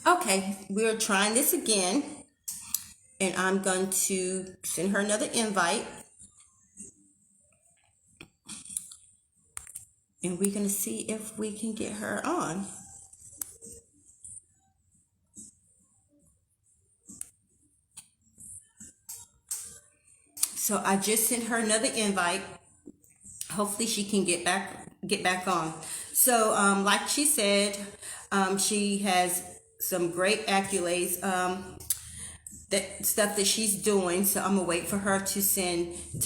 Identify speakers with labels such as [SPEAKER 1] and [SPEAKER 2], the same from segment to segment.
[SPEAKER 1] Okay, we're trying this again, and I'm going to send her another invite, and we're going to see if we can get her on. So I just sent her another invite. Hopefully she can get back on. So like she said, she has some great accolades. That stuff that she's doing. So I'm gonna wait for her to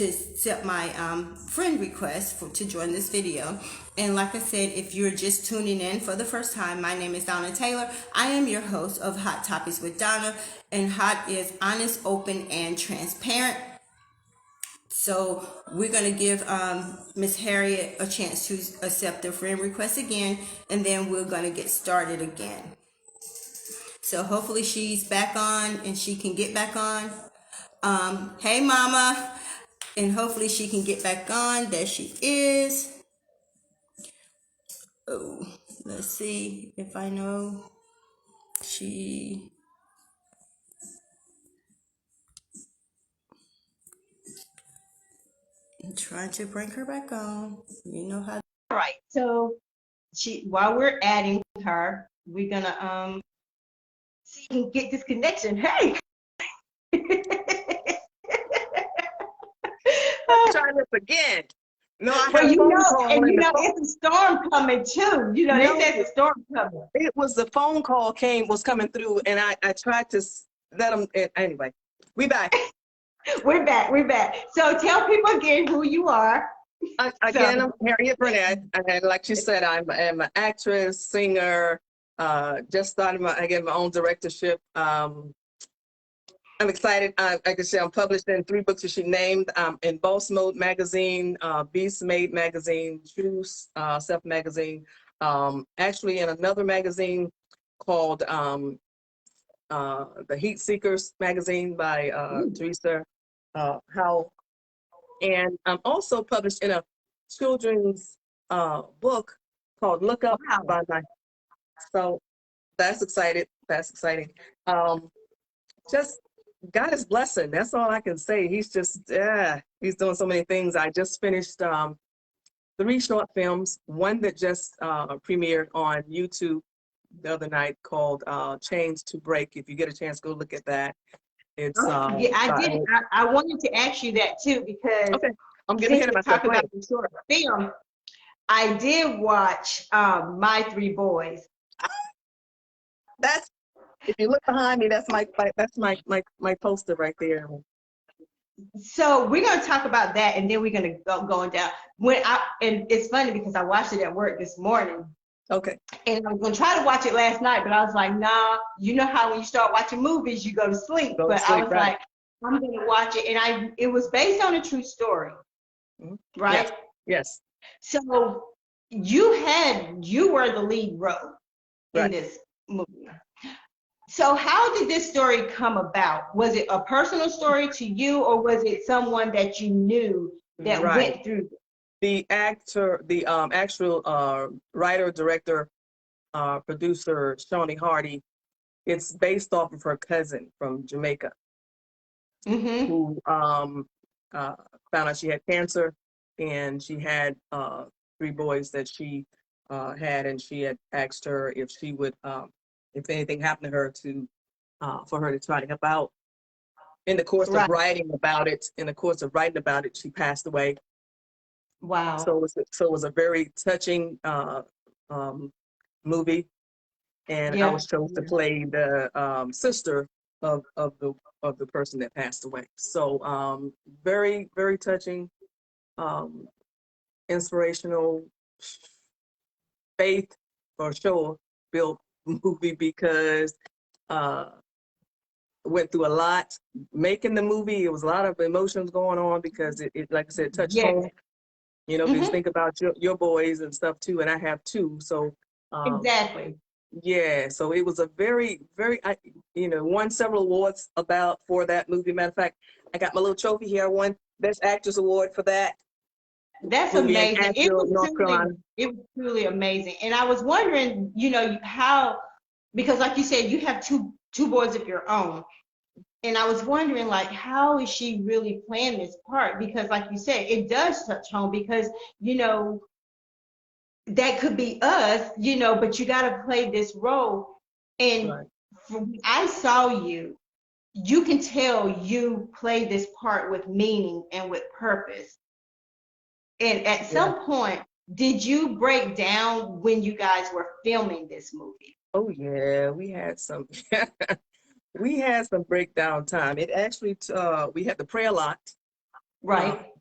[SPEAKER 1] accept my friend request to join this video. And like I said, if you're just tuning in for the first time, my name is Donna Taylor. I am your host of Hot Topics with Donna, and hot is honest, open, and transparent. So we're gonna give Miss Harriet a chance to accept the friend request again, and then we're gonna get started again. So hopefully she's back on and she can get back on. Hey mama, and hopefully she can get back on. There she is. Oh, let's see if I know she. I'm trying to bring her back on. You know how. All right. So while we're adding her, we're gonna see if we can get this connection. Hey.
[SPEAKER 2] Try this again. No, I
[SPEAKER 1] Well,
[SPEAKER 2] had a
[SPEAKER 1] you
[SPEAKER 2] phone
[SPEAKER 1] know,
[SPEAKER 2] call
[SPEAKER 1] and
[SPEAKER 2] in
[SPEAKER 1] you
[SPEAKER 2] the
[SPEAKER 1] know,
[SPEAKER 2] phone.
[SPEAKER 1] it's a storm coming too. You know,
[SPEAKER 2] No,
[SPEAKER 1] they said the storm coming.
[SPEAKER 2] it was the phone call was coming through, and I tried to let them. Anyway, we back.
[SPEAKER 1] We're back. We're back. So tell people again who you are.
[SPEAKER 2] Again, I'm Harriet Burnette, and like you said, I'm an actress, singer. Just started my own directorship. I'm excited. Like I said, I'm published in 3 books that she named. In Boss Mode magazine, Beast Made magazine, True Self magazine. Actually, in another magazine called the Heat Seekers magazine by Teresa Howell. And I'm also published in a children's book called Look Up by my. So that's excited. That's exciting. Just God is blessing. That's all I can say. He's just, he's doing so many things. I just finished 3 short films, one that just premiered on YouTube the other night called Chains to Break. If you get a chance, go look at that. It's
[SPEAKER 1] Yeah, I did. I wanted to ask you that too because
[SPEAKER 2] okay. I'm getting
[SPEAKER 1] since
[SPEAKER 2] ahead of
[SPEAKER 1] we
[SPEAKER 2] myself.
[SPEAKER 1] talk about the short film, I did watch My 3 Boys.
[SPEAKER 2] That's if you look behind me, that's my poster right there.
[SPEAKER 1] So we're gonna talk about that, and then we're gonna go going down. And it's funny because I watched it at work this morning.
[SPEAKER 2] Okay.
[SPEAKER 1] And I was gonna try to watch it last night, but I was like, nah. You know how when you start watching movies, you go to sleep.
[SPEAKER 2] Go to
[SPEAKER 1] But I
[SPEAKER 2] sleep,
[SPEAKER 1] was
[SPEAKER 2] right.
[SPEAKER 1] like, I'm gonna watch it, and it was based on a true story, right?
[SPEAKER 2] Yes.
[SPEAKER 1] So you were the lead role in this movie. So how did this story come about? Was it a personal story to you, or was it someone that you knew that went through this?
[SPEAKER 2] The actor, the actual writer, director, producer, Shawnee Hardy, it's based off of her cousin from Jamaica, who found out she had cancer, and she had 3 boys that she had, and she had asked her if she would, if anything happened to her, for her to try to help out. In the course of writing about it, she passed away.
[SPEAKER 1] Wow.
[SPEAKER 2] So it was a very touching movie, and I was chosen to play the sister of the person that passed away. So very, very touching, inspirational, faith for sure built movie because went through a lot making the movie. It was a lot of emotions going on because it like I said, touched home. You know, because think about your boys and stuff too, and I have 2. So
[SPEAKER 1] exactly.
[SPEAKER 2] Yeah, so it was a very, very, won several awards for that movie. Matter of fact, I got my little trophy here. I won Best Actress Award for that.
[SPEAKER 1] That's
[SPEAKER 2] movie
[SPEAKER 1] amazing.
[SPEAKER 2] In Asheville, North Carolina.
[SPEAKER 1] It was truly amazing. And I was wondering, how because like you said, you have two boys of your own. And I was wondering, like, how is she really playing this part? Because, like you said, it does touch home because, you know, that could be us, you know, but you got to play this role. And
[SPEAKER 2] Right.
[SPEAKER 1] I saw you. You can tell you play this part with meaning and with purpose. And at
[SPEAKER 2] Yeah.
[SPEAKER 1] some point, did you break down when you guys were filming this movie?
[SPEAKER 2] Oh yeah, we had some we had some breakdown time. It actually we had to pray a lot. Uh,
[SPEAKER 1] Right?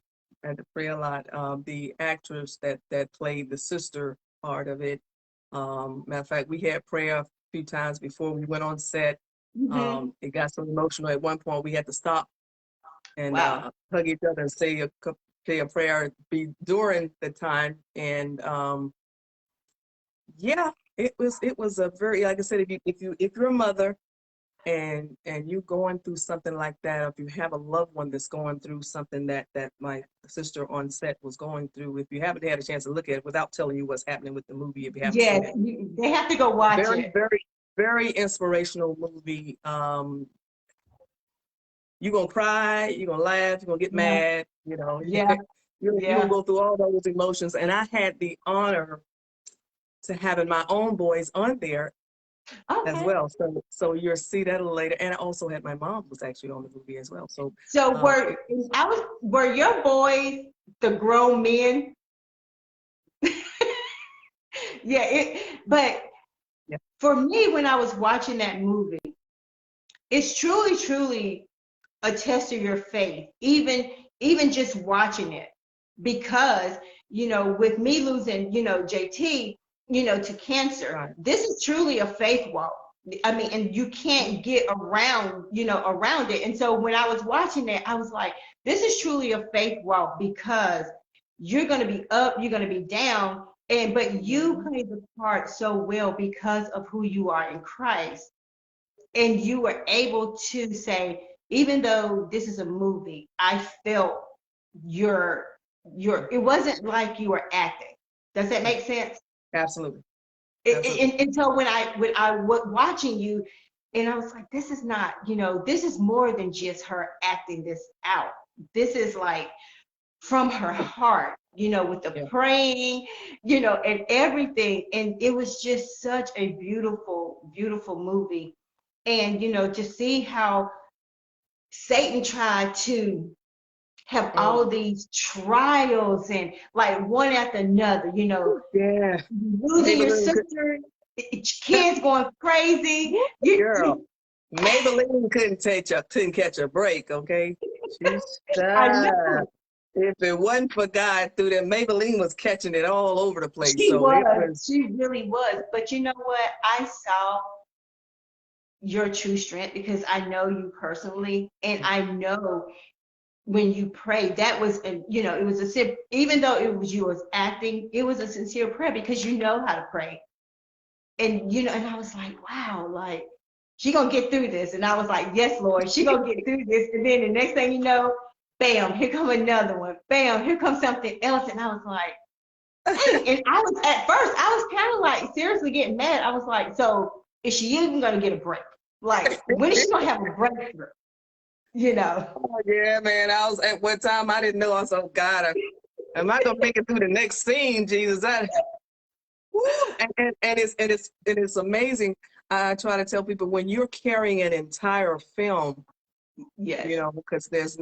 [SPEAKER 2] had to pray a lot. The actress that played the sister part of it. Matter of fact, we had prayer a few times before we went on set.
[SPEAKER 1] Mm-hmm.
[SPEAKER 2] It got so emotional at one point we had to stop and
[SPEAKER 1] Wow.
[SPEAKER 2] hug each other and say a prayer be during the time. And yeah, it was a very, like I said, if you're a mother and you going through something like that, or if you have a loved one that's going through something that my sister on set was going through, if you haven't had a chance to look at it without telling you what's happening with the movie, if you haven't seen
[SPEAKER 1] Yes,
[SPEAKER 2] it,
[SPEAKER 1] they have to go watch
[SPEAKER 2] very,
[SPEAKER 1] it.
[SPEAKER 2] very, very inspirational movie. You're gonna cry, you're gonna laugh, you're gonna get
[SPEAKER 1] Yeah,
[SPEAKER 2] mad, you know,
[SPEAKER 1] yeah,
[SPEAKER 2] you're gonna
[SPEAKER 1] yeah.
[SPEAKER 2] go through all those emotions. And I had the honor to having my own boys on there as
[SPEAKER 1] Okay.
[SPEAKER 2] well. So you'll see that a little later. And I also had my mom was actually on the movie as well. So
[SPEAKER 1] So
[SPEAKER 2] it,
[SPEAKER 1] were your boys the grown men? Yeah, but
[SPEAKER 2] yeah,
[SPEAKER 1] for me when I was watching that movie, it's truly a test of your faith, even just watching it. Because, you know, with me losing, you know, JT, you know, to cancer,
[SPEAKER 2] right.
[SPEAKER 1] this is truly a faith walk. I mean, and you can't get around, you know, around it. And so when I was watching it, I was like, this is truly a faith walk because you're going to be up, you're going to be down, and but you
[SPEAKER 2] Mhm.
[SPEAKER 1] play the part so well because of who you are in Christ. And you were able to say, even though this is a movie, I felt your it wasn't like you were acting. Does that
[SPEAKER 2] Right.
[SPEAKER 1] make sense?
[SPEAKER 2] Absolutely. Absolutely.
[SPEAKER 1] And so when I was watching you, and I was like, this is not, you know, this is more than just her acting this out. This is like from her heart, you know, with the
[SPEAKER 2] Yeah.
[SPEAKER 1] praying, you know, and everything. And it was just such a beautiful movie. And, you know, to see how Satan tried to have
[SPEAKER 2] Oh,
[SPEAKER 1] all these trials and like one after another, you know,
[SPEAKER 2] yeah.
[SPEAKER 1] losing your
[SPEAKER 2] Maybelline could,
[SPEAKER 1] sister, kids going crazy.
[SPEAKER 2] Woo, girl.
[SPEAKER 1] You,
[SPEAKER 2] Maybelline couldn't catch a break, okay? She's
[SPEAKER 1] I
[SPEAKER 2] shy.
[SPEAKER 1] know
[SPEAKER 2] If it wasn't for God through there, Maybelline was catching it all over the place.
[SPEAKER 1] she
[SPEAKER 2] So it
[SPEAKER 1] was,
[SPEAKER 2] was,
[SPEAKER 1] she really was. But you know what? I saw your true strength because I know you personally, and I know when you prayed, that was, a, you know, it was even though it was you was acting, it was a sincere prayer because you know how to pray. And you know, and I was like, wow, like she gonna get through this. And I was like, yes, Lord, she gonna get through this. And then the next thing you know, bam, here come another one. Bam, here comes something else. And I was like, dang. And I was at first, I was kind of like seriously getting mad. I was like, so is she even gonna get a break? Like, when is she gonna have a breakthrough? You know?
[SPEAKER 2] oh yeah, man. I was at one time, I didn't know. I was, oh God, am I gonna make it through the next scene, Jesus? Woo, and it's amazing. I try to tell people when you're carrying an entire film,
[SPEAKER 1] Yes,
[SPEAKER 2] because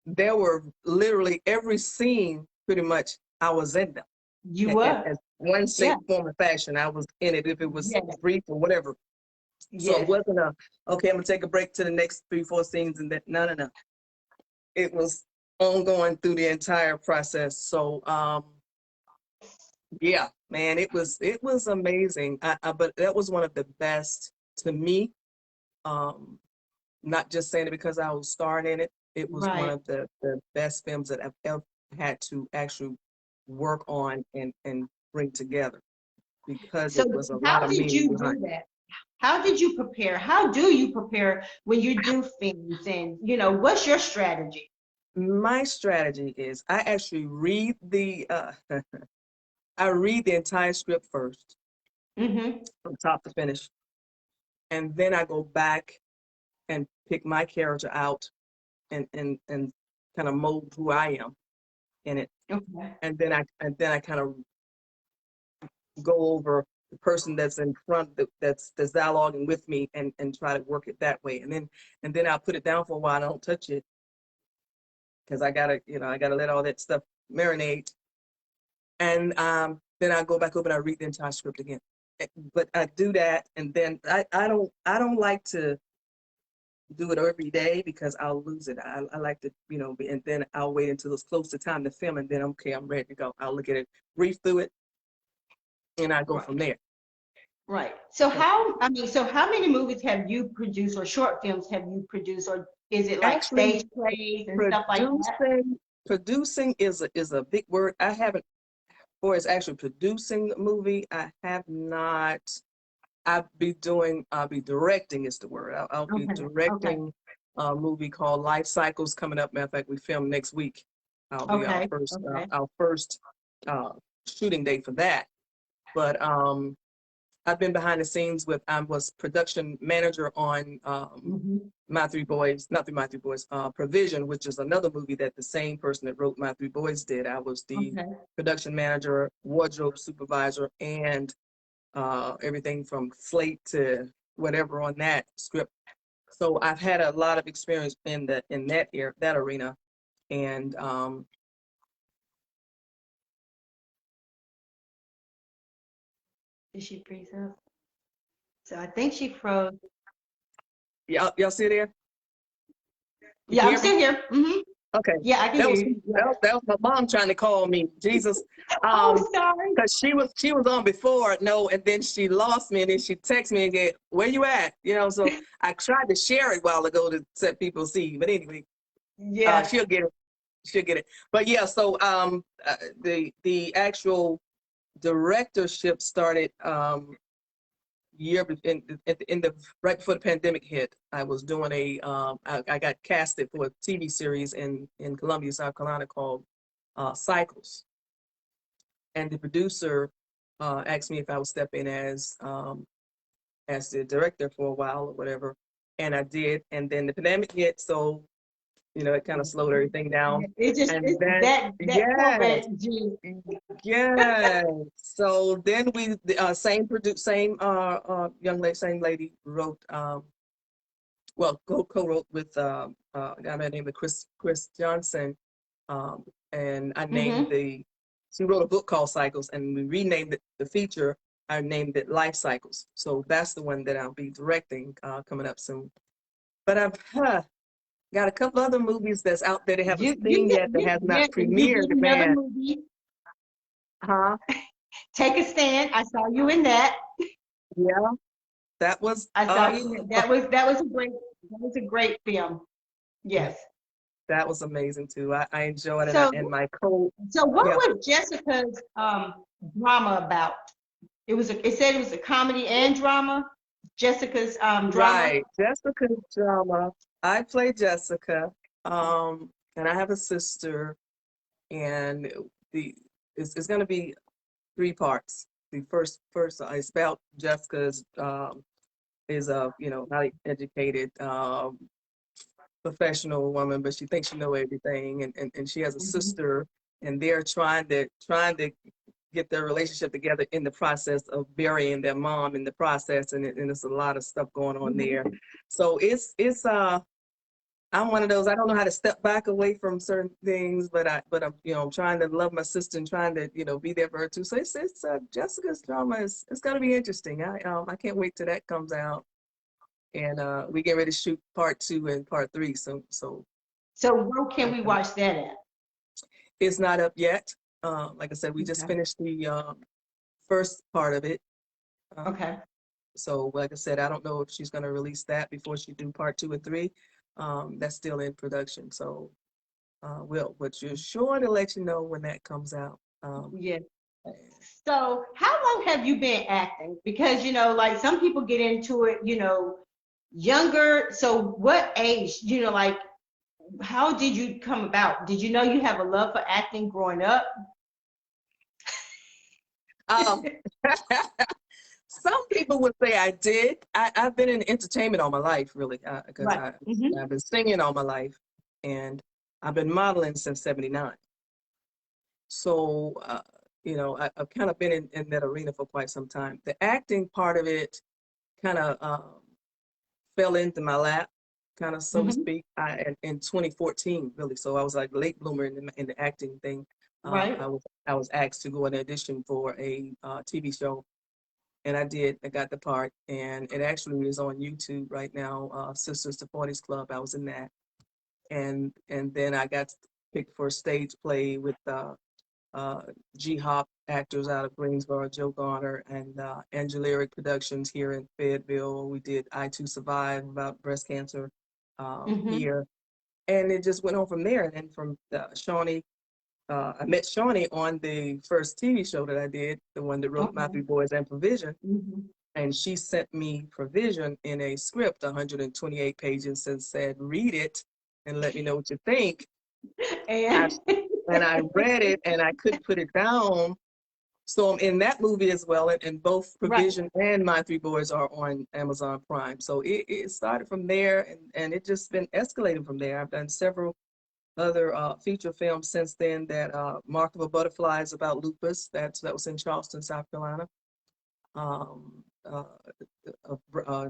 [SPEAKER 2] there were literally every scene pretty much I was in them.
[SPEAKER 1] you
[SPEAKER 2] In
[SPEAKER 1] were.
[SPEAKER 2] as one
[SPEAKER 1] Yeah,
[SPEAKER 2] shape, form, or fashion, I was in it if it was
[SPEAKER 1] yes,
[SPEAKER 2] brief or whatever. So it
[SPEAKER 1] yes.
[SPEAKER 2] wasn't okay, I'm gonna take a break to the next 3, 4 scenes and that. No, no, no. It was ongoing through the entire process. So yeah, man, it was amazing. But that was one of the best to me. Um, Not just saying it because I was starring in it. It was one
[SPEAKER 1] Right.
[SPEAKER 2] of the best films that I've ever had to actually work on and bring together because
[SPEAKER 1] So
[SPEAKER 2] it was a lot
[SPEAKER 1] how
[SPEAKER 2] of
[SPEAKER 1] did
[SPEAKER 2] meaning
[SPEAKER 1] you do
[SPEAKER 2] behind it.
[SPEAKER 1] that? How did you prepare? How do you prepare when you do things? And, you know, what's your strategy?
[SPEAKER 2] My strategy is I actually read the I read the entire script first. from top to finish. And then I go back and pick my character out and kind of mold who I am in it.
[SPEAKER 3] Okay.
[SPEAKER 2] And then I kind of go over the person that's in front that's dialoguing with me and try to work it that way. And then I'll put it down for a while. I don't touch it because I gotta let all that stuff marinate. And then I go back over and I read the entire script again. But I do that, and then I don't like to do it every day because I'll lose it. I like to, and then I'll wait until it's close to time to film, and then okay, I'm ready to go. I'll look at it, brief through it, and I go from there.
[SPEAKER 3] Right. So how many movies have you produced, or short films have you produced, or is it like
[SPEAKER 2] Actually,
[SPEAKER 3] stage plays and stuff like that?
[SPEAKER 2] Producing is a big word. I haven't, or it's actually producing a movie. I have not. I'll be directing is the word. I'll be directing a movie called Life Cycles coming up. Matter of fact, we film next week. I'll be our first shooting date for that. But I've been behind the scenes I was production manager on My Three Boys, not My Three Boys, Provision, which is another movie that the same person that wrote My Three Boys did. I was the production manager, wardrobe supervisor, and everything from slate to whatever on that script. So I've had a lot of experience in that arena, and
[SPEAKER 3] Did she freeze up? So I think she froze.
[SPEAKER 2] y'all see there?
[SPEAKER 3] Yeah, I'm still here.
[SPEAKER 2] Okay.
[SPEAKER 3] Yeah, I can hear you.
[SPEAKER 2] That was my mom trying to call me. Jesus.
[SPEAKER 3] Oh, sorry.
[SPEAKER 2] Because she was on before, and then she lost me, and then she texted me and get, where you at? So I tried to share it a while ago to let people see. But anyway, she'll get it. She'll get it. But yeah, so the actual directorship started right before the pandemic hit. I was doing I got casted for a TV series in Columbia, South Carolina called Cycles, and the producer asked me if I would step in as the director for a while or whatever, and I did. And then the pandemic hit, so it kind of slowed everything down.
[SPEAKER 3] It just
[SPEAKER 2] So then we same lady wrote co-wrote with a guy by the name of Chris Johnson, and I named she wrote a book called Cycles, and we renamed it the feature. I named it Life Cycles. So that's the one that I'll be directing coming up soon. But I've got a couple other movies that's out there that haven't seen yet, that has not premiered,
[SPEAKER 3] another movie. Take a Stand. I saw you in that.
[SPEAKER 2] Yeah, that was.
[SPEAKER 3] I saw you. That was a great film. Yes.
[SPEAKER 2] That was amazing too. I enjoyed it.
[SPEAKER 3] So,
[SPEAKER 2] and my co.
[SPEAKER 3] So what was Jessica's drama about? It said it was a comedy and drama. Jessica's drama.
[SPEAKER 2] Right, Jessica's drama. I play Jessica, and I have a sister, and it's going to be 3 parts. The first is about Jessica's is a highly educated professional woman, but she thinks she knows everything, and she has a sister, and they're trying to get their relationship together in the process of burying their mom in the process, and there's a lot of stuff going on there. So it's I'm one of those, I don't know how to step back away from certain things, but I'm trying to love my sister and trying to be there for her too. So it's Jessica's drama it's going to be interesting. I can't wait till that comes out, and we get ready to shoot part 2 and part 3. So
[SPEAKER 3] where can we watch that at?
[SPEAKER 2] It's not up yet. Like I said, we just finished the first part of it. So like I said, I don't know if she's going to release that before she do part 2 and 3. That's still in production. So but you're sure to let you know when that comes out.
[SPEAKER 3] So how long have you been acting? Because like some people get into it, younger. So what age? How did you come about? Did you know you have a love for acting growing up?
[SPEAKER 2] people would say I did. I've been in entertainment all my life, really, because
[SPEAKER 3] Right. Mm-hmm.
[SPEAKER 2] I've been singing all my life, and I've been modeling since '79. So, you know, I've kind of been in that arena for quite some time. The acting part of it kind of fell into my lap, kind of, so to
[SPEAKER 3] Mm-hmm.
[SPEAKER 2] speak, in 2014, really. So I was like late bloomer in the acting thing.
[SPEAKER 3] Right.
[SPEAKER 2] I was asked to go and audition for a TV show, and I did. I got the part, and it actually is on YouTube right now. Sisters to 40s Club. I was in that, and then I got picked for a stage play with uh, G-Hop actors out of Greensboro, Joe Garner, and Angelic Productions here in Fayetteville. We did I Too Survive about breast cancer
[SPEAKER 3] Mm-hmm.
[SPEAKER 2] here. And it just went on from there. And then from Shawnee, I met Shawnee on the first TV show that I did, the one that wrote My
[SPEAKER 3] Okay.
[SPEAKER 2] Three Boys and Provision.
[SPEAKER 3] Mm-hmm.
[SPEAKER 2] And she sent me Provision in a script, 128 pages, and said, read it and let me know what you think. I,
[SPEAKER 3] And
[SPEAKER 2] and I read it and I couldn't put it down. So I'm in that movie as well, and both
[SPEAKER 3] right.
[SPEAKER 2] Provision and My Three Boys are on Amazon Prime. So it started from there, and it just been escalating from there. I've done several other feature films since then. That Mark of a Butterfly is about lupus. That was in Charleston, South Carolina. Um, uh, uh,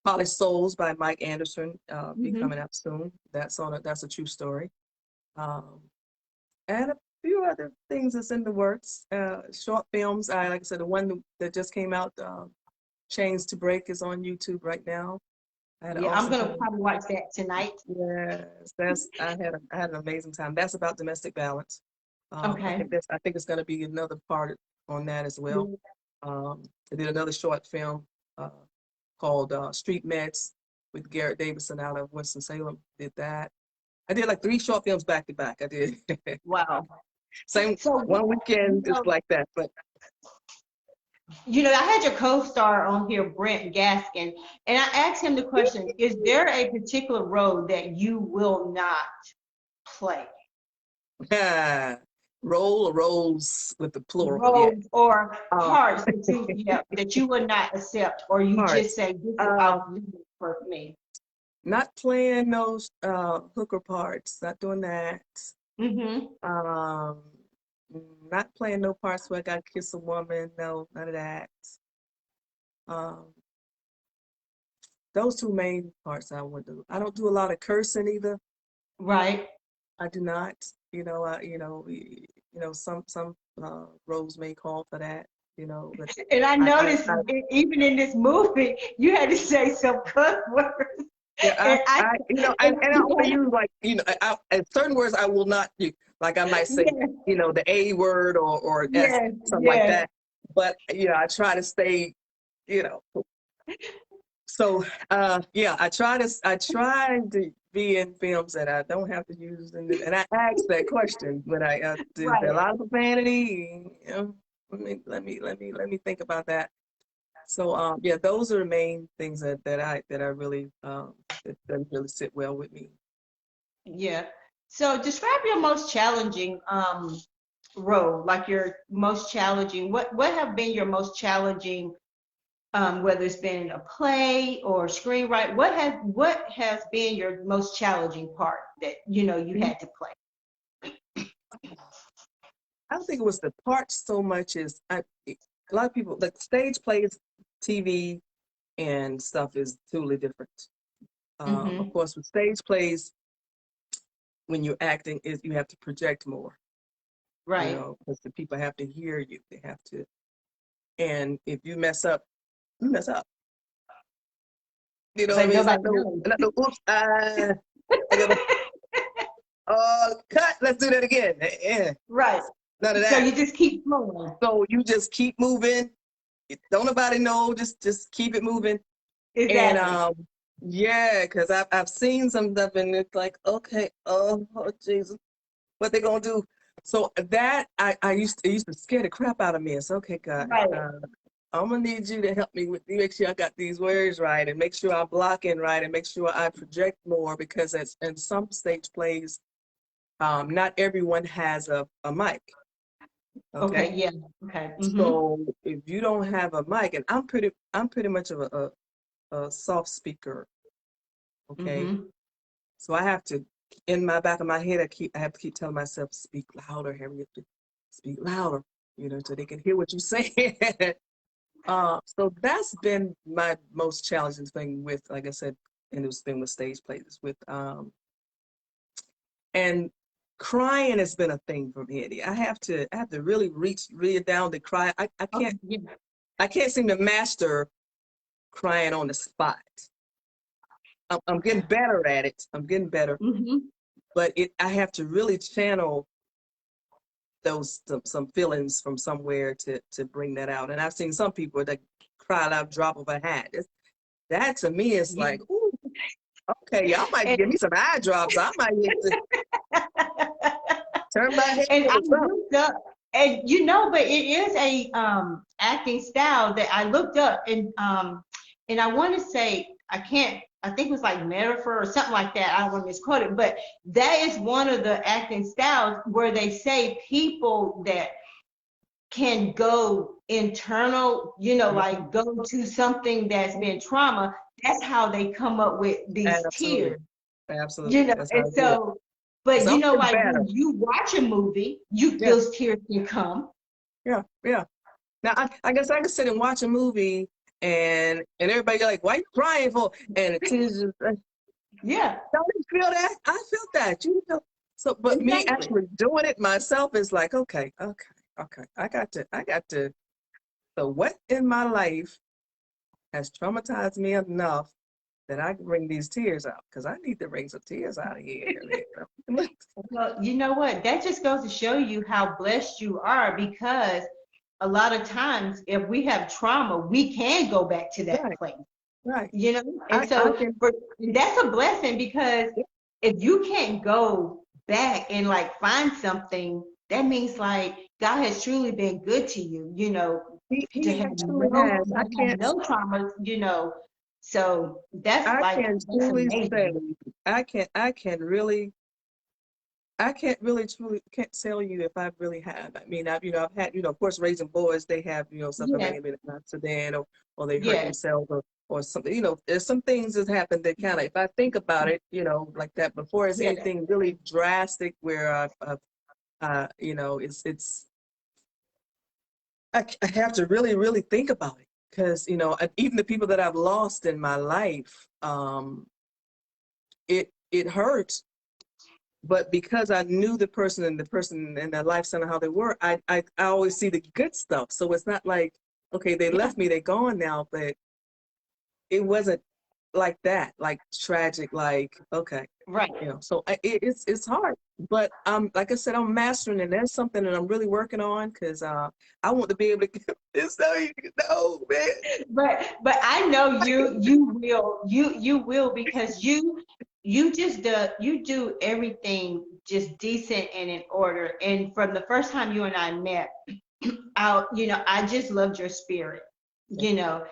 [SPEAKER 2] Polished Souls by Mike Anderson be
[SPEAKER 3] Mm-hmm.
[SPEAKER 2] coming out soon. That's a true story. Um, and a few other things that's in the works. Short films. Like I said, the one that just came out, Chains to Break, is on YouTube right now. I had an
[SPEAKER 3] Yeah, I'm
[SPEAKER 2] awesome
[SPEAKER 3] gonna
[SPEAKER 2] time.
[SPEAKER 3] probably watch that tonight.
[SPEAKER 2] Yes, I had an amazing time. That's about domestic violence.
[SPEAKER 3] Okay.
[SPEAKER 2] I think it's going to be another part on that as well.
[SPEAKER 3] Yeah.
[SPEAKER 2] I did another short film uh, called Street Meds with Garrett Davison out of Winston-Salem. Did that. I did like 3 short films back to back. I did.
[SPEAKER 3] Wow.
[SPEAKER 2] Same
[SPEAKER 3] So,
[SPEAKER 2] one
[SPEAKER 3] you
[SPEAKER 2] weekend, just
[SPEAKER 3] know,
[SPEAKER 2] like that. But
[SPEAKER 3] I had your co-star on here, Brent Gaskin, and I asked him the question, is there a particular role that you will not play?
[SPEAKER 2] roll or rolls with the plural. Yeah.
[SPEAKER 3] Roles or
[SPEAKER 2] Uh,
[SPEAKER 3] parts that you would not accept, or you just
[SPEAKER 2] parts.
[SPEAKER 3] say this is off
[SPEAKER 2] Um,
[SPEAKER 3] limits for me.
[SPEAKER 2] Not playing those hooker parts. Not doing that.
[SPEAKER 3] Mm-hmm.
[SPEAKER 2] Um, Not playing no parts where I gotta kiss a woman. No, none of that. Um, those 2 main parts I would do. I don't do a lot of cursing either.
[SPEAKER 3] Right.
[SPEAKER 2] I do not. Some roles may call for that. But
[SPEAKER 3] And I
[SPEAKER 2] I,
[SPEAKER 3] noticed
[SPEAKER 2] I
[SPEAKER 3] even in this movie, you had to say some cuss words.
[SPEAKER 2] yeah,
[SPEAKER 3] And
[SPEAKER 2] and I only use like, certain words I will not use. Like I might say,
[SPEAKER 3] yes,
[SPEAKER 2] the A word or S,
[SPEAKER 3] yes,
[SPEAKER 2] something like
[SPEAKER 3] yes.
[SPEAKER 2] that. But I try to stay, you know. So I try to be in films that I don't have to use, and I ask that question when I do a
[SPEAKER 3] Right.
[SPEAKER 2] lot of profanity. Let me think about that. So yeah, those are the main things that I really that really sit well with me.
[SPEAKER 3] Yeah. So describe your most challenging role, like your most challenging, what have been your most challenging, whether it's been a play or screenwrite, what has been your most challenging part that you had to play?
[SPEAKER 2] I don't think it was the part so much as a lot of people like stage plays, TV, and stuff is totally different. Of
[SPEAKER 3] Mm-hmm.
[SPEAKER 2] course, with stage plays, when you're acting, is you have to project more,
[SPEAKER 3] Right.
[SPEAKER 2] because the people have to hear you. They have to, and if you mess up, you mess up. You know what I
[SPEAKER 3] But
[SPEAKER 2] mean? It's
[SPEAKER 3] nobody knows.
[SPEAKER 2] not no oops, I gotta, cut, let's do that again.
[SPEAKER 3] Right.
[SPEAKER 2] None of
[SPEAKER 3] So
[SPEAKER 2] that.
[SPEAKER 3] you just keep flowing.
[SPEAKER 2] So you just keep moving. Don't nobody know. Just keep it moving. And
[SPEAKER 3] Exactly.
[SPEAKER 2] yeah, because I've seen some stuff and it's like, okay, oh Jesus, what they gonna do? So that I used to scare the crap out of me. It's okay, God.
[SPEAKER 3] Right.
[SPEAKER 2] I'm gonna need you to help me make sure I got these words right and make sure I'm blocking right and make sure I project more, because it's in some stage plays, not everyone has a mic. Okay.
[SPEAKER 3] Okay, yeah. Okay.
[SPEAKER 2] So if you don't have a mic, and I'm pretty much of a soft speaker. Okay.
[SPEAKER 3] Mm-hmm.
[SPEAKER 2] So I have to, in my back of my head, I have to keep telling myself, speak louder, Harriet, speak louder, so they can hear what you're saying. So that's been my most challenging thing with, like I said, and it's been with stage plays, with and crying has been a thing for me. I have to really reach down to cry.
[SPEAKER 3] Okay, yeah.
[SPEAKER 2] I can't seem to master crying on the spot. I'm getting
[SPEAKER 3] Okay.
[SPEAKER 2] better at it. I'm getting better,
[SPEAKER 3] Mm-hmm.
[SPEAKER 2] but I have to really channel those some feelings from somewhere to bring that out. And I've seen some people that cry out drop of a hat. That to me is
[SPEAKER 3] Yeah.
[SPEAKER 2] like, ooh, okay, y'all might give me some eye drops. I might need to turn my head
[SPEAKER 3] And I
[SPEAKER 2] or something.
[SPEAKER 3] looked up, and but it is a acting style that I looked up, and I want to say I think it was like metaphor or something like that. I don't want to misquote it, but that is one of the acting styles where they say people that can go internal, like go to something that's been trauma. That's how they come up with these
[SPEAKER 2] Absolutely.
[SPEAKER 3] tears.
[SPEAKER 2] Absolutely. That's how
[SPEAKER 3] And
[SPEAKER 2] I do it.
[SPEAKER 3] so, but
[SPEAKER 2] So I'm getting
[SPEAKER 3] like
[SPEAKER 2] better.
[SPEAKER 3] when you watch a movie,
[SPEAKER 2] Yeah,
[SPEAKER 3] those tears can come.
[SPEAKER 2] yeah, yeah. Now I guess I can sit and watch a movie and everybody like, why you crying for? And the tears just,
[SPEAKER 3] Yeah,
[SPEAKER 2] don't you feel that? I felt that. You feel so, but me
[SPEAKER 3] exactly.
[SPEAKER 2] actually doing it myself is like, okay, okay, okay. I got to. So what in my life has traumatized me enough that I can bring these tears out? Because I need to bring some tears out of here.
[SPEAKER 3] Well, you know what? That just goes to show you how blessed you are because a lot of times if we have trauma, we can go back to that
[SPEAKER 2] Right,
[SPEAKER 3] place,
[SPEAKER 2] right.
[SPEAKER 3] And
[SPEAKER 2] I
[SPEAKER 3] so
[SPEAKER 2] can.
[SPEAKER 3] that's a blessing because if you can't go back and like find something, that means like God has truly been good to you, to
[SPEAKER 2] He
[SPEAKER 3] have
[SPEAKER 2] truly has.
[SPEAKER 3] no traumas, So that's
[SPEAKER 2] I
[SPEAKER 3] like
[SPEAKER 2] can
[SPEAKER 3] that's
[SPEAKER 2] truly say,
[SPEAKER 3] amazing.
[SPEAKER 2] I can really, I can't really truly can't tell you if I really have. I mean, I've had, of course, raising boys, they have, something
[SPEAKER 3] Yeah,
[SPEAKER 2] maybe in an accident or they hurt
[SPEAKER 3] yeah,
[SPEAKER 2] themselves or something. There's some things that happen that kind of, if I think about it, like that before it's
[SPEAKER 3] yeah.
[SPEAKER 2] anything really drastic where it's I have to really, really think about it because, even the people that I've lost in my life, it hurts, but because I knew the person and the person and their lifestyle and how they were, I always see the good stuff. So it's not like, okay, they
[SPEAKER 3] Yeah,
[SPEAKER 2] left me, they're gone now, but it wasn't like that, like tragic, like, okay,
[SPEAKER 3] right.
[SPEAKER 2] so it's hard, but like I said, I'm mastering, and that's something that I'm really working on because I want to be able to give this so you know, man.
[SPEAKER 3] But I know you will because you just do everything just decent and in order. And from the first time you and I met, I just loved your spirit, you know,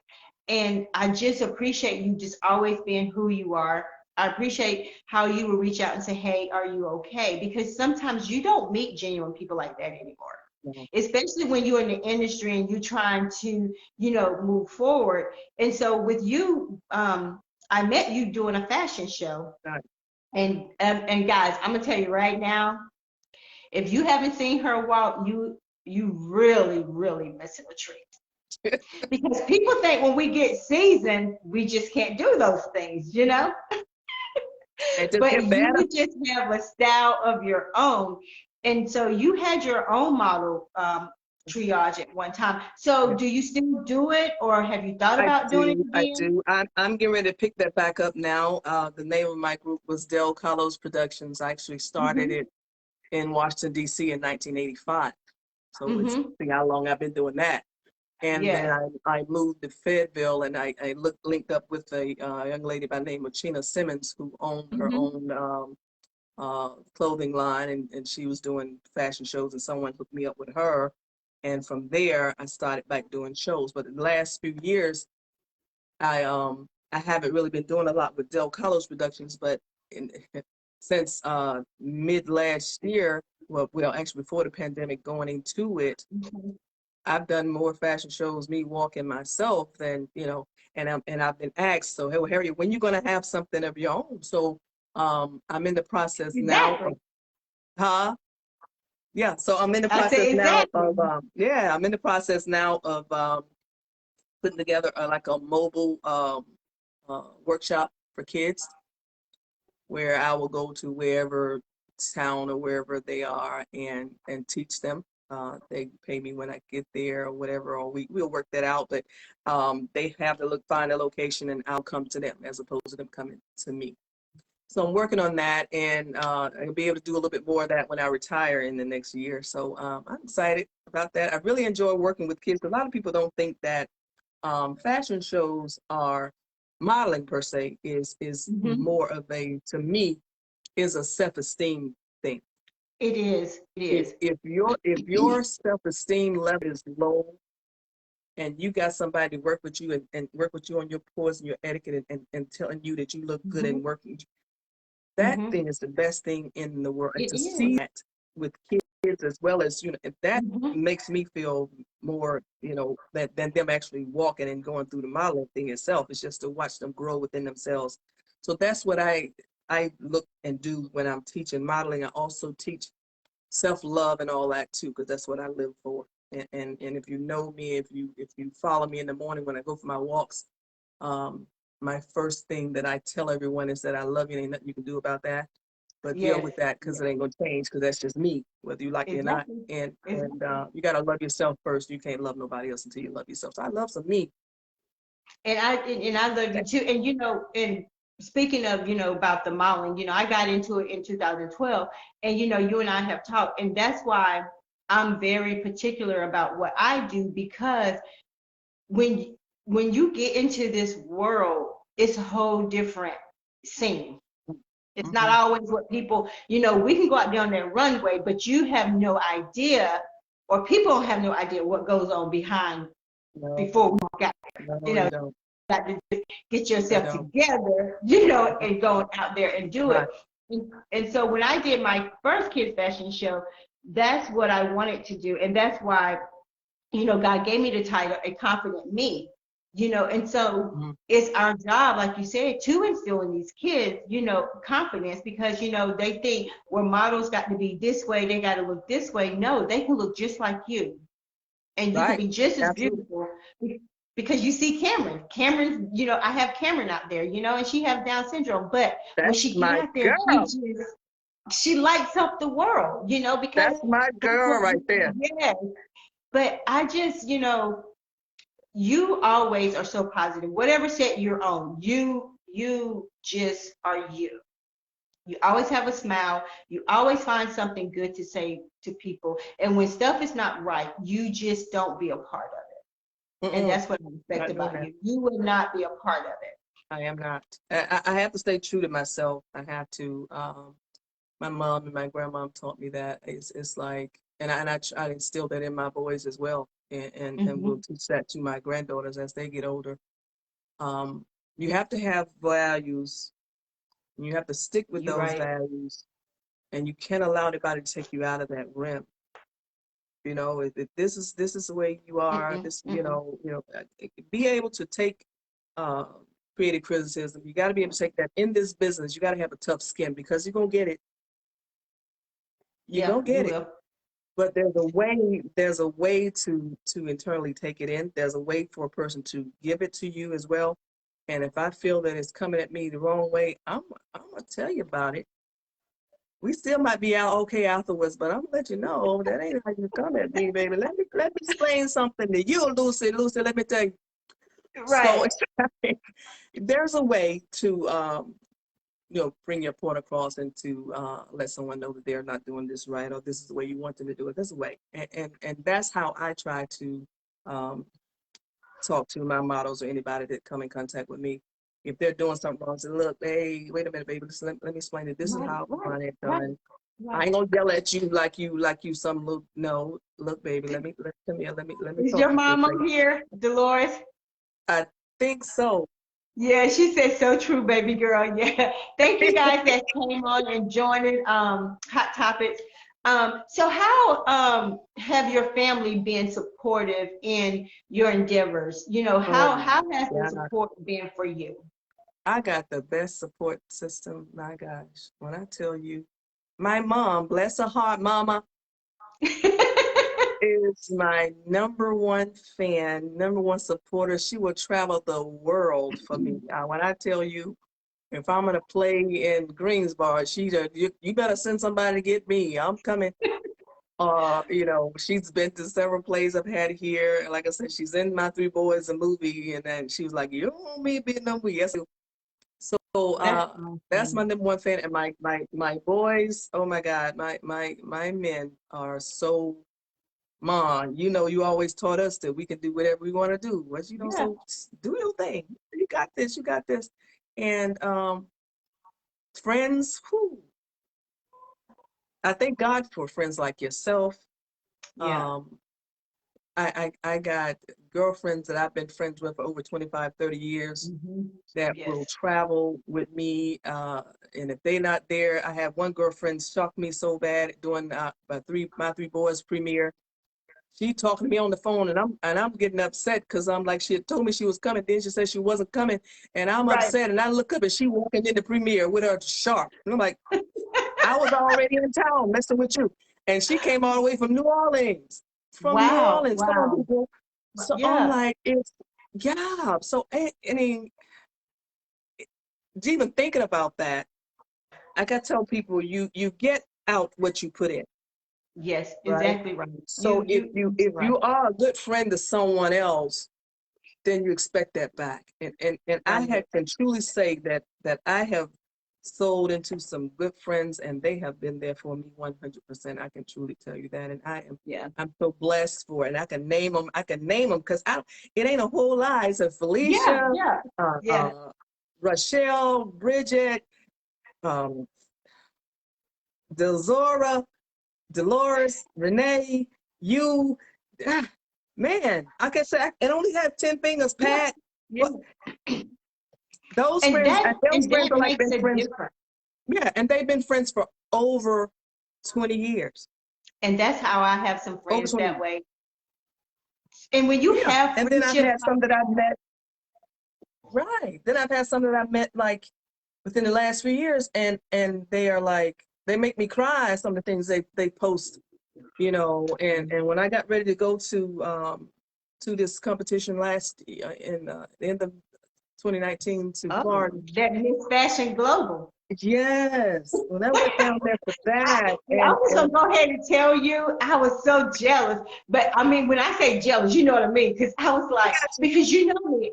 [SPEAKER 3] and I just appreciate you just always being who you are. I appreciate how you will reach out and say, "Hey, are you okay?" Because sometimes you don't meet genuine people like that anymore, especially when you're in the industry and you're trying to, move forward. And so with you, I met you doing a fashion show,
[SPEAKER 2] Right.
[SPEAKER 3] and guys, I'm gonna tell you right now, if you haven't seen her walk, you really, really missing a treat. Because people think when we get seasoned, we just can't do those things,
[SPEAKER 2] And just
[SPEAKER 3] But
[SPEAKER 2] get better.
[SPEAKER 3] you just have a style of your own. And so you had your own model triage at one time. So
[SPEAKER 2] Yeah.
[SPEAKER 3] do you still do it or have you thought about doing it
[SPEAKER 2] I
[SPEAKER 3] again?
[SPEAKER 2] do. I'm getting ready to pick that back up now. The name of my group was Del Carlos Productions. I actually started
[SPEAKER 3] Mm-hmm.
[SPEAKER 2] it in Washington, D.C. in 1985. So it's
[SPEAKER 3] Mm-hmm.
[SPEAKER 2] see how long I've been doing that. And then
[SPEAKER 3] Yes.
[SPEAKER 2] I moved to Fayetteville, and I linked up with a young lady by the name of Chena Simmons, who owned her
[SPEAKER 3] Mm-hmm.
[SPEAKER 2] own clothing line, and she was doing fashion shows, and someone hooked me up with her. And from there, I started back doing shows. But the last few years, I haven't really been doing a lot with Del Carlos Productions, but in, since mid last year, well, actually before the pandemic, going into it, I've done more fashion shows, me walking myself, than, and I've been asked, so, hey, well, Harriet, when you gonna have something of your own? So I'm in the process now
[SPEAKER 3] Exactly.
[SPEAKER 2] of, huh? Yeah, so I'm in the
[SPEAKER 3] I
[SPEAKER 2] process
[SPEAKER 3] say
[SPEAKER 2] now
[SPEAKER 3] exactly.
[SPEAKER 2] of, I'm in the process now of putting together like a mobile workshop for kids, where I will go to wherever town or wherever they are and teach them. They pay me when I get there or whatever, or we'll work that out. But they have to find a location, and I'll come to them as opposed to them coming to me. So I'm working on that, and I'll be able to do a little bit more of that when I retire in the next year. So I'm excited about that. I really enjoy working with kids. A lot of people don't think that fashion shows are modeling per se is
[SPEAKER 3] Mhm.
[SPEAKER 2] more of a, to me, is a self-esteem thing.
[SPEAKER 3] It is. It is.
[SPEAKER 2] If your self-esteem level is low, and you got somebody to work with you and work with you on your pose and your etiquette, and telling you that you look good and
[SPEAKER 3] Mhm.
[SPEAKER 2] working, that
[SPEAKER 3] Mhm.
[SPEAKER 2] thing is the best thing in the world. And
[SPEAKER 3] It
[SPEAKER 2] to see
[SPEAKER 3] is.
[SPEAKER 2] that with kids as well as, if that
[SPEAKER 3] Mhm.
[SPEAKER 2] makes me feel more, than them actually walking and going through the modeling thing itself. It's just to watch them grow within themselves. So that's what I look and do when I'm teaching modeling. I also teach self-love and all that too, because that's what I live for. And if you know me, if you follow me in the morning when I go for my walks, um, my first thing that I tell everyone is that I love you, and ain't nothing you can do about that. But deal
[SPEAKER 3] Yes.
[SPEAKER 2] with that, because
[SPEAKER 3] Yes.
[SPEAKER 2] it ain't gonna change, because that's just me, whether you like me or not.
[SPEAKER 3] Exactly.
[SPEAKER 2] And
[SPEAKER 3] Exactly.
[SPEAKER 2] you gotta love yourself first. You can't love nobody else until you love yourself. So I love some me.
[SPEAKER 3] And I love you too. And and speaking of, about the modeling, I got into it in 2012, and you and I have talked, and that's why I'm very particular about what I do, because when when you get into this world, it's a whole different scene. It's not
[SPEAKER 2] Mm-hmm.
[SPEAKER 3] always what people, we can go out there on that runway, but you have no idea, or people don't have no idea what goes on behind
[SPEAKER 2] No,
[SPEAKER 3] before we got,
[SPEAKER 2] no,
[SPEAKER 3] you
[SPEAKER 2] you
[SPEAKER 3] know,
[SPEAKER 2] don't.
[SPEAKER 3] got to get
[SPEAKER 2] You
[SPEAKER 3] yourself
[SPEAKER 2] don't.
[SPEAKER 3] together, and going out there and do it.
[SPEAKER 2] Right.
[SPEAKER 3] And so when I did my first kids fashion show, that's what I wanted to do. And that's why, God gave me the title, A Confident Me, and so
[SPEAKER 2] Mm-hmm.
[SPEAKER 3] it's our job, like you said, to instill in these kids, confidence, because, they think, well, models got to be this way, they got to look this way. No, they can look just like you, and you can
[SPEAKER 2] Right.
[SPEAKER 3] be just as
[SPEAKER 2] Absolutely.
[SPEAKER 3] beautiful, because you see Cameron, I have Cameron out there, and she has Down syndrome, but when
[SPEAKER 2] That's
[SPEAKER 3] she get
[SPEAKER 2] my
[SPEAKER 3] out there,
[SPEAKER 2] girl.
[SPEAKER 3] she lights up the world, because
[SPEAKER 2] That's my
[SPEAKER 3] that's
[SPEAKER 2] girl
[SPEAKER 3] what
[SPEAKER 2] right there.
[SPEAKER 3] yeah. But I just, you always are so positive. Whatever set you're on, you just are you. You always have a smile. You always find something good to say to people. And when stuff is not right, you just don't be a part of it. And
[SPEAKER 2] Mm-mm.
[SPEAKER 3] that's what I respect
[SPEAKER 2] Not doing
[SPEAKER 3] about
[SPEAKER 2] that.
[SPEAKER 3] you. You will not be a part of it.
[SPEAKER 2] I am not. I have to stay true to myself. I have to. My mom and my grandmom taught me that. It's like, and I instill that in my boys as well, and will
[SPEAKER 3] Hmm.
[SPEAKER 2] teach that to my granddaughters as they get older. Um, you have to have values, and you have to stick with
[SPEAKER 3] You're
[SPEAKER 2] those
[SPEAKER 3] right.
[SPEAKER 2] values, and you can't allow anybody to take you out of that rim. If this is the way you are,
[SPEAKER 3] Mm-mm,
[SPEAKER 2] this,
[SPEAKER 3] mm-mm.
[SPEAKER 2] be able to take uh, creative criticism. You got to be able to take that in this business. You got to have a tough skin, because you're gonna get it. You're
[SPEAKER 3] Yeah,
[SPEAKER 2] gonna
[SPEAKER 3] you
[SPEAKER 2] get it.
[SPEAKER 3] will.
[SPEAKER 2] But there's a way to internally take it in. There's a way for a person to give it to you as well. And if I feel that it's coming at me the wrong way, I'm gonna tell you about it. We still might be out okay afterwards, but I'm gonna let you know that ain't how you come at me, baby. Let me explain something to you, Lucy. Lucy, let me tell you. So
[SPEAKER 3] Right.
[SPEAKER 2] it's like, there's a way to bring your point across, and to let someone know that they're not doing this right, or this is the way you want them to do it. There's a way. And that's how I try to um, talk to my models or anybody that come in contact with me. If they're doing something wrong, say, look, hey, wait a minute, baby, listen, let me explain it. This is
[SPEAKER 3] Right,
[SPEAKER 2] how I
[SPEAKER 3] right,
[SPEAKER 2] want it
[SPEAKER 3] right,
[SPEAKER 2] done. I
[SPEAKER 3] right.
[SPEAKER 2] ain't gonna yell at you like you some little, no, look, baby, come here, let me
[SPEAKER 3] Is
[SPEAKER 2] talk
[SPEAKER 3] your
[SPEAKER 2] to you for a
[SPEAKER 3] mom on
[SPEAKER 2] second.
[SPEAKER 3] here, Dolores?
[SPEAKER 2] I think so.
[SPEAKER 3] Yeah, she said so true, baby girl. Yeah. Thank you guys that came on and joining Hot Topics. So how have your family been supportive in your endeavors? You know,
[SPEAKER 2] Oh
[SPEAKER 3] how
[SPEAKER 2] my
[SPEAKER 3] has the
[SPEAKER 2] God.
[SPEAKER 3] support been for you?
[SPEAKER 2] I got the best support system. My gosh, when I tell you, my mom, bless her heart, mama, is my number one fan, number one supporter. She will travel the world for me. When I tell you, if I'm gonna play in Greensboro, you better send somebody to get me. I'm coming. You know, she's been to several plays I've had here. Like I said, she's in My Three Boys, a movie, and then she was like, "You don't want me to be in no movie." Yes. So
[SPEAKER 3] That's
[SPEAKER 2] that's my
[SPEAKER 3] awesome.
[SPEAKER 2] number one fan. And my boys, oh my God, my men are so, Mom, you know, you always taught us that we can do whatever we want to do. But you know,
[SPEAKER 3] Yeah.
[SPEAKER 2] so do your thing. You got this, you got this. And friends, whew, I thank God for friends like yourself.
[SPEAKER 3] Yeah.
[SPEAKER 2] Um, I got girlfriends that I've been friends with for over 25, 30 years that will
[SPEAKER 3] Yes.
[SPEAKER 2] travel with me. And if they're not there, I have one girlfriend shocked me so bad doing my three boys premiere. She talking to me on the phone, and I'm getting upset because I'm like, she had told me she was coming, then she said she wasn't coming, and I'm
[SPEAKER 3] Right.
[SPEAKER 2] upset. And I look up and she walking in the premiere with her sharp, and I'm like, I was already in town messing with you, and she came all the way from New Orleans, from New
[SPEAKER 3] Wow.
[SPEAKER 2] Orleans. Come on,
[SPEAKER 3] Wow.
[SPEAKER 2] people. So I'm
[SPEAKER 3] Yeah.
[SPEAKER 2] like, it's yeah. So I mean, even thinking about that, I gotta tell people you get out what you put in,
[SPEAKER 3] Yes,
[SPEAKER 2] right?
[SPEAKER 3] exactly right.
[SPEAKER 2] So if
[SPEAKER 3] Right.
[SPEAKER 2] you are a good friend to someone else, then you expect that back. And I
[SPEAKER 3] Right.
[SPEAKER 2] can truly say that I have sold into some good friends and they have been there for me 100%. I can truly tell you that. And
[SPEAKER 3] Yeah.
[SPEAKER 2] I'm so blessed for it. And I can name them. I can name them because I it ain't a whole lot. It's
[SPEAKER 3] Yeah.
[SPEAKER 2] Felicia,
[SPEAKER 3] Yeah.
[SPEAKER 2] uh,
[SPEAKER 3] Yeah.
[SPEAKER 2] uh, Rochelle, Bridget, um, Delzora, Dolores, Renee, you. ah, Man, I can say I only have 10 fingers,
[SPEAKER 3] Yeah.
[SPEAKER 2] Pat.
[SPEAKER 3] Yeah.
[SPEAKER 2] Those
[SPEAKER 3] And
[SPEAKER 2] friends
[SPEAKER 3] that
[SPEAKER 2] are like
[SPEAKER 3] makes
[SPEAKER 2] been
[SPEAKER 3] a
[SPEAKER 2] friends.
[SPEAKER 3] difference.
[SPEAKER 2] Yeah, and they've been friends for over 20 years.
[SPEAKER 3] And that's how I have some
[SPEAKER 2] Over
[SPEAKER 3] friends
[SPEAKER 2] 20
[SPEAKER 3] that
[SPEAKER 2] years.
[SPEAKER 3] way. And when you
[SPEAKER 2] Yeah.
[SPEAKER 3] have
[SPEAKER 2] And then I've
[SPEAKER 3] friendships
[SPEAKER 2] had
[SPEAKER 3] like
[SPEAKER 2] some that I've
[SPEAKER 3] that,
[SPEAKER 2] met, right. Then I've had some that I've met like within the last few years and they are like they make me cry some of the things they post, you know, and when I got ready to go to this competition last in the end of 2019 to
[SPEAKER 3] oh,
[SPEAKER 2] Florida.
[SPEAKER 3] that Miss Fashion Global.
[SPEAKER 2] Yes. When I went down there for that
[SPEAKER 3] I'm just gonna
[SPEAKER 2] and
[SPEAKER 3] go ahead and tell you, I was so jealous. But I mean, when I say jealous, you know what I mean? Because I was
[SPEAKER 2] I
[SPEAKER 3] like,
[SPEAKER 2] got you.
[SPEAKER 3] because you know me,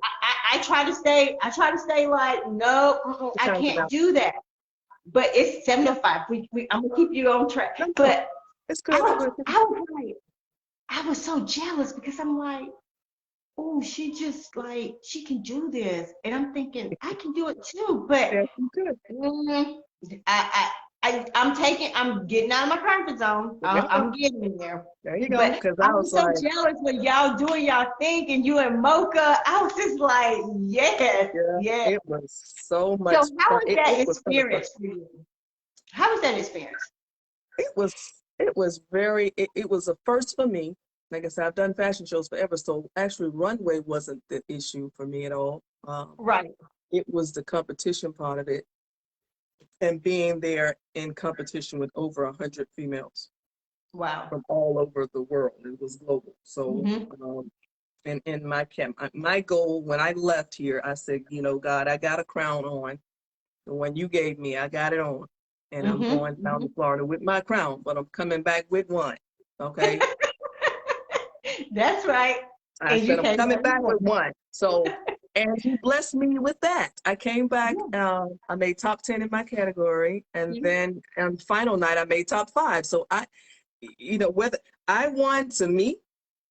[SPEAKER 3] I try to stay like, no, I
[SPEAKER 2] Time
[SPEAKER 3] can't
[SPEAKER 2] out.
[SPEAKER 3] do that. But it's 7:05. I'm gonna keep you on track.
[SPEAKER 2] No, no.
[SPEAKER 3] But
[SPEAKER 2] It's good. It's good.
[SPEAKER 3] I was like, I was so jealous because I'm like, oh, she just like she can do this, and I'm thinking I can do it too. But
[SPEAKER 2] Yes, you good.
[SPEAKER 3] mm, I'm getting out of my comfort zone.
[SPEAKER 2] There you go.
[SPEAKER 3] I'm getting there.
[SPEAKER 2] There you go.
[SPEAKER 3] But
[SPEAKER 2] Because
[SPEAKER 3] I
[SPEAKER 2] I
[SPEAKER 3] was
[SPEAKER 2] was
[SPEAKER 3] so
[SPEAKER 2] like,
[SPEAKER 3] jealous when y'all doing y'all thing and you and Mocha. I was just like, yes,
[SPEAKER 2] yeah,
[SPEAKER 3] yes.
[SPEAKER 2] it was so
[SPEAKER 3] So
[SPEAKER 2] much
[SPEAKER 3] how
[SPEAKER 2] fun.
[SPEAKER 3] was that
[SPEAKER 2] It was so much fun.
[SPEAKER 3] experience for you? How was that experience?
[SPEAKER 2] It was it was a first for me. Like I said, I've done fashion shows forever, so actually runway wasn't the issue for me at all.
[SPEAKER 3] Right.
[SPEAKER 2] It was the competition part of it and being there in competition with over 100 females
[SPEAKER 3] Wow.
[SPEAKER 2] from all over the world. It was global. So
[SPEAKER 3] Hmm.
[SPEAKER 2] and in my goal when I left here, I said, you know, God, I got a crown on. The one you gave me, I got it on. And I'm
[SPEAKER 3] Hmm.
[SPEAKER 2] going down to Florida with my crown, but I'm coming back with one. Okay.
[SPEAKER 3] That's right.
[SPEAKER 2] I
[SPEAKER 3] And you
[SPEAKER 2] said, I'm
[SPEAKER 3] came
[SPEAKER 2] coming
[SPEAKER 3] back with
[SPEAKER 2] back
[SPEAKER 3] one.
[SPEAKER 2] with one. So, and he blessed me with that. I came back,
[SPEAKER 3] Yeah.
[SPEAKER 2] I made top 10 in my category. And
[SPEAKER 3] Mhm.
[SPEAKER 2] then on final night, I made top 5. So you know, whether I won to me,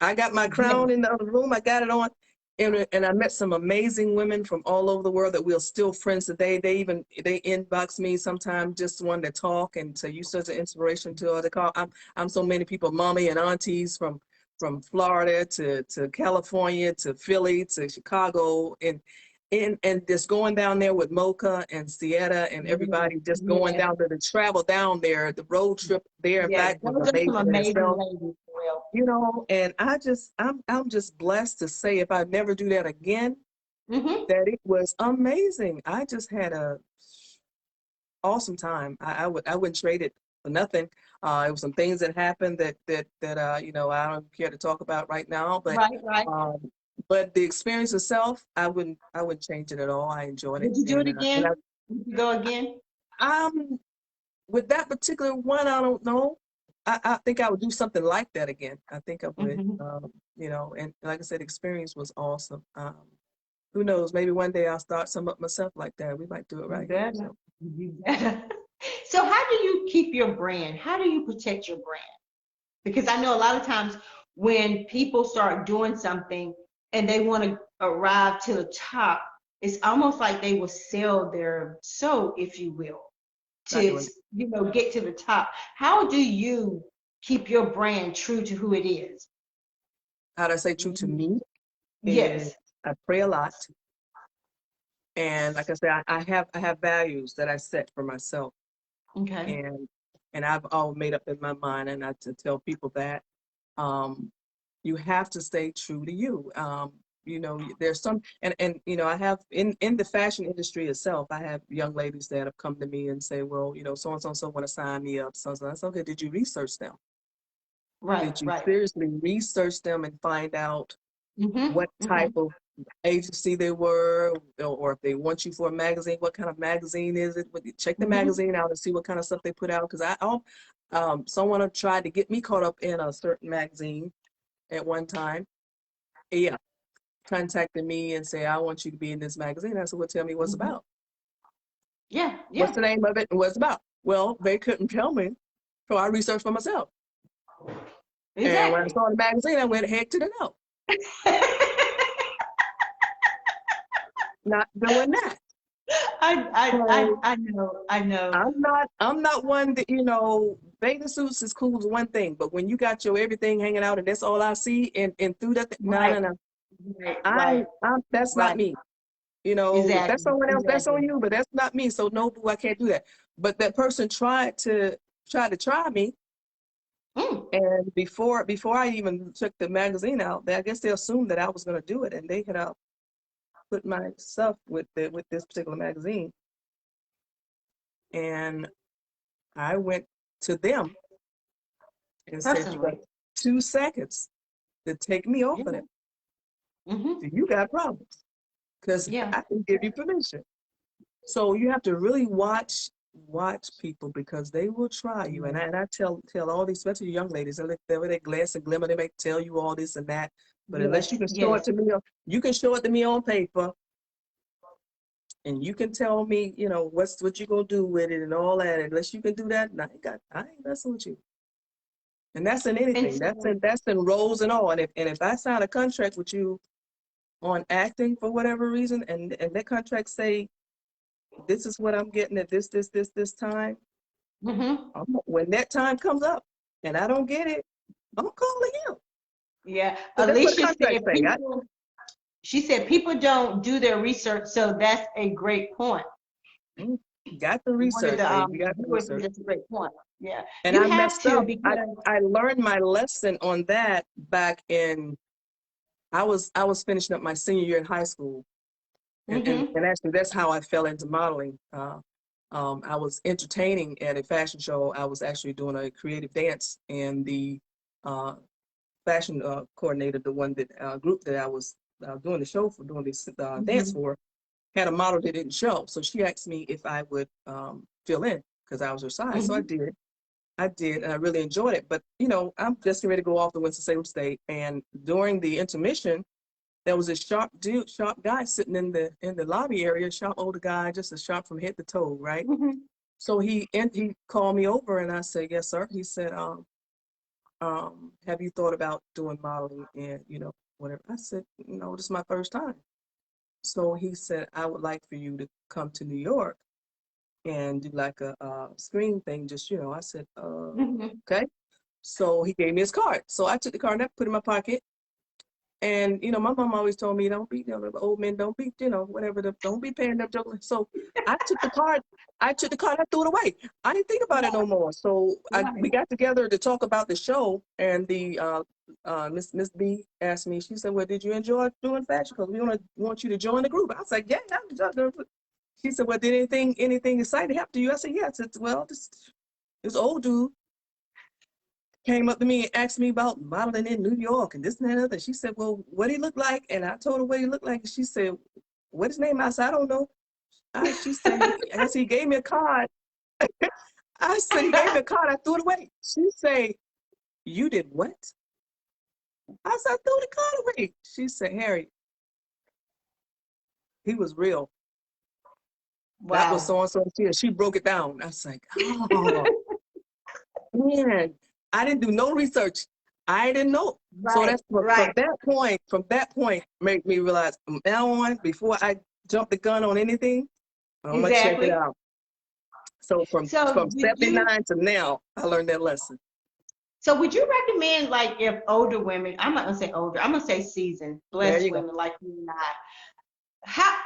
[SPEAKER 2] I got my
[SPEAKER 3] Yeah.
[SPEAKER 2] crown in the other room, I got it on. And I met some amazing women from all over the world that we're still friends today. They inbox me sometimes just want to talk and to use such an inspiration to other call. I'm so many people, mommy and aunties from Florida to California to Philly to Chicago. And and just going down there with Mocha and Sietta and everybody, just going down to the travel down there, the road trip there and
[SPEAKER 3] Yeah,
[SPEAKER 2] back was
[SPEAKER 3] those are
[SPEAKER 2] amazing
[SPEAKER 3] some
[SPEAKER 2] in
[SPEAKER 3] amazing
[SPEAKER 2] itself.
[SPEAKER 3] ladies, Will.
[SPEAKER 2] You know, and I'm just blessed to say if I never do that again,
[SPEAKER 3] Mm-hmm.
[SPEAKER 2] that it was amazing. I just had a awesome time. I wouldn't trade it for nothing. It was some things that happened that you know, I don't care to talk about right now,
[SPEAKER 3] Right, right.
[SPEAKER 2] um, but the experience itself, I wouldn't change it at all. I enjoyed it,
[SPEAKER 3] Would you do it
[SPEAKER 2] and
[SPEAKER 3] again? Would you go again?
[SPEAKER 2] with that particular one, I don't know. I think I would do something like that again. I think I would,
[SPEAKER 3] Mm-hmm.
[SPEAKER 2] you know, and like I said, experience was awesome. Who knows? Maybe one day I'll start some up myself like that. We might do it
[SPEAKER 3] You
[SPEAKER 2] right here.
[SPEAKER 3] better.
[SPEAKER 2] So
[SPEAKER 3] You better. So how do you keep your brand? How do you protect your brand? Because I know a lot of times when people start doing something and they want to arrive to the top, it's almost like they will sell their soul, if you will,
[SPEAKER 2] not
[SPEAKER 3] to
[SPEAKER 2] doing.
[SPEAKER 3] get to the top. How do you keep your brand true to who it is?
[SPEAKER 2] How do I say true to me? Is
[SPEAKER 3] Yes.
[SPEAKER 2] I pray a lot, and like I said, I have values that I set for myself,
[SPEAKER 3] Okay.
[SPEAKER 2] and I've all made up in my mind, and I to tell people that. Um, you have to stay true to you. You know, there's some, and you know, I have in the fashion industry itself, I have young ladies that have come to me and say, well, you know, so and so and so want to sign me up. So I said, okay, did you research them?
[SPEAKER 3] Right,
[SPEAKER 2] Did you
[SPEAKER 3] right.
[SPEAKER 2] seriously research them and find out
[SPEAKER 3] Mm-hmm.
[SPEAKER 2] what type
[SPEAKER 3] Mm-hmm.
[SPEAKER 2] of agency they were, or if they want you for a magazine, what kind of magazine is it? Check the
[SPEAKER 3] Mm-hmm.
[SPEAKER 2] magazine out and see what kind of stuff they put out. Because someone tried to get me caught up in a certain magazine at one time. Yeah, contacted me and say, I want you to be in this magazine. I said, well, tell me what's
[SPEAKER 3] Mm-hmm.
[SPEAKER 2] about.
[SPEAKER 3] Yeah,
[SPEAKER 2] What's
[SPEAKER 3] yeah.
[SPEAKER 2] the name of it and what's about? Well, they couldn't tell me. So I researched for myself. And when I
[SPEAKER 3] Exactly.
[SPEAKER 2] saw the magazine, I went head to the no. Not doing that. So
[SPEAKER 3] I know.
[SPEAKER 2] I'm not one that, you know, bathing suits is cool is one thing, but when you got your everything hanging out and that's all I see and through that, no,
[SPEAKER 3] Right,
[SPEAKER 2] no, no.
[SPEAKER 3] right, right,
[SPEAKER 2] That's not
[SPEAKER 3] right.
[SPEAKER 2] me. You know, if that's
[SPEAKER 3] Exactly,
[SPEAKER 2] someone else, that's on
[SPEAKER 3] exactly.
[SPEAKER 2] you, but that's not me. So no, boo, I can't do that. But that person try me.
[SPEAKER 3] Mm,
[SPEAKER 2] And before I even took the magazine out, I guess they assumed that I was going to do it, and they had put my stuff with this particular magazine, and I went to them and said, "You got
[SPEAKER 3] personally.
[SPEAKER 2] 2 seconds to take me off
[SPEAKER 3] Yeah.
[SPEAKER 2] of them.
[SPEAKER 3] Mm-hmm.
[SPEAKER 2] So you got problems because
[SPEAKER 3] Yeah.
[SPEAKER 2] I can give you permission." So you have to really watch people because they will try you. And
[SPEAKER 3] Yeah.
[SPEAKER 2] I tell all these, especially young ladies, they with their glance and glimmer, they may tell you all this and that. But unless you
[SPEAKER 3] Yes,
[SPEAKER 2] can show it
[SPEAKER 3] yes.
[SPEAKER 2] to me, you can show it to me on paper, and you can tell me, you know, what you gonna do with it and all that. Unless you can do that, I ain't messing with you. And that's in
[SPEAKER 3] And
[SPEAKER 2] anything.
[SPEAKER 3] so,
[SPEAKER 2] That's in roles and all. And if I sign a contract with you on acting for whatever reason, and that contract say this is what I'm getting at this time.
[SPEAKER 3] mm-hmm.
[SPEAKER 2] When that time comes up and I don't get it, I'm calling you.
[SPEAKER 3] Yeah.
[SPEAKER 2] Because that's what the
[SPEAKER 3] Alicia
[SPEAKER 2] contract
[SPEAKER 3] said
[SPEAKER 2] say.
[SPEAKER 3] she said people don't do their research, so that's a great point.
[SPEAKER 2] Mm, got the
[SPEAKER 3] One of
[SPEAKER 2] research,
[SPEAKER 3] the
[SPEAKER 2] baby. You got the
[SPEAKER 3] viewers said
[SPEAKER 2] research.
[SPEAKER 3] that's a great point. Yeah.
[SPEAKER 2] And
[SPEAKER 3] You
[SPEAKER 2] I
[SPEAKER 3] have
[SPEAKER 2] messed
[SPEAKER 3] to
[SPEAKER 2] up.
[SPEAKER 3] because
[SPEAKER 2] I learned my lesson on that back in I was finishing up my senior year in high school.
[SPEAKER 3] mm-hmm.
[SPEAKER 2] And actually that's how I fell into modeling. I was entertaining at a fashion show. I was actually doing a creative dance, and the uh, fashion coordinator, the one that group that I was doing the show for, doing this dance
[SPEAKER 3] Mm-hmm.
[SPEAKER 2] for, had a model that didn't show. So she asked me if I would fill in because I was her size. So I
[SPEAKER 3] Mm-hmm.
[SPEAKER 2] did. I did, and I really ready it. But you know, I'm just ready to go off to Winston-Salem State. And during the intermission, there was a sharp dude, sharp guy sitting in the lobby area, sharp older guy, just a sharp from head to toe, right?
[SPEAKER 3] Mm-hmm.
[SPEAKER 2] So he called me over, and I said, "Yes, sir." He said, have you thought about doing modeling and, you know, whatever? I said, no, this is my first time. So he said, I would like for you to come to New York and do like a screen thing, just, you know. I said,
[SPEAKER 3] Mm-hmm.
[SPEAKER 2] okay. So he gave me his card. So I took the card and I put it in my pocket. And, you know, my mom always told me, don't be, you know, the old men, don't be, you know, whatever, don't be paying them jokes. So I took the card, I threw it away. I didn't think about it no more. So we got together to talk about the show, and the Miss B asked me, she said, well, did you enjoy doing fashion? Because we want you to join the group. I was like, yeah, I enjoyed the group. She said, well, did anything exciting happen to you? I said, yes. It's, well, this old dude came up to me and asked me about modeling in New York and this and that and other. She said, well, what he looked like? And I told her what he looked like. And she said, what his name? I said, I don't know. She said, I guess he gave me a card. I said, he gave me a card. I threw it away. She said, you did what? I said, I threw the card away. She said, Harry, he was real.
[SPEAKER 3] Wow.
[SPEAKER 2] That was so-and-so. She broke it down. I was like, oh, man. I didn't do no research. I didn't know.
[SPEAKER 3] Right,
[SPEAKER 2] So that's from that point, made me realize from now on, before I jump the gun on anything, I'm gonna check it out. So from 79 to now, I learned that lesson.
[SPEAKER 3] So would you recommend, like, if older women, I'm not gonna say older, I'm gonna say seasoned, blessed women like you and I,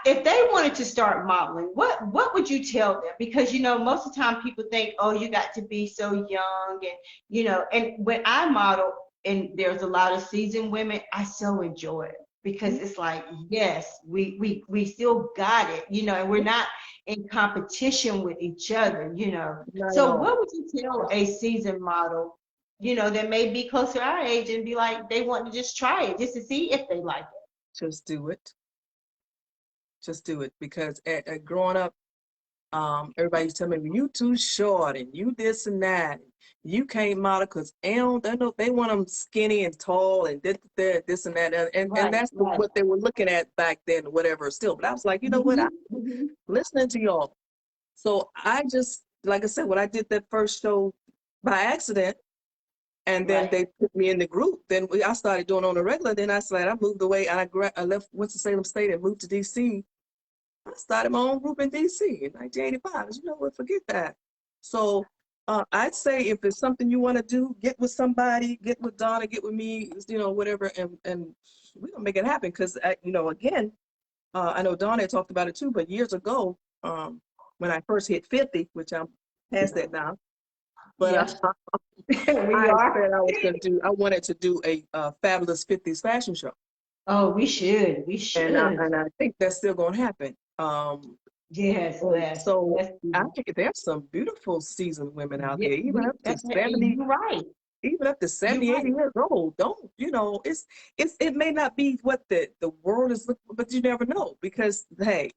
[SPEAKER 3] if they wanted to start modeling, what would you tell them? Because, you know, most of the time people think, oh, you got to be so young, and, you know, and when I model and there's a lot of seasoned women, I so enjoy it, because it's like, yes, we still got it, you know, and we're not in competition with each other, you know. So what would you tell a seasoned model, you know, that may be close to our age and be like, they want to just try it just to see if they like it?
[SPEAKER 2] Just do it. Just do it. Because at growing up, everybody used to tell me, you too short and you this and that. You can't model because they want them skinny and tall and this and that. And that's what they were looking at back then, whatever still. But I was like, you know what? I'm listening to y'all. So I just, like I said, when I did that first show by accident, and then they put me in the group, then I started doing on the regular. Then I said, I moved away and I left Winston-Salem State and moved to DC. I started my own group in DC in 1985. You know what, forget that. So I'd say if it's something you want to do, get with somebody, get with Donna, get with me, you know, whatever, and we're gonna make it happen. Because you know, again, I know Donna had talked about it too, but years ago, when I first hit 50, which I'm past that now, but I said I wanted to do a fabulous 50s fashion show.
[SPEAKER 3] Oh, we should.
[SPEAKER 2] And I think that's still gonna happen.
[SPEAKER 3] Yes.
[SPEAKER 2] So I think there's some beautiful seasoned women out there, even up to 70.
[SPEAKER 3] You're right.
[SPEAKER 2] Even up to 70, 80 years old. Don't, you know, it may not be what the world is looking for, but you never know, because hey,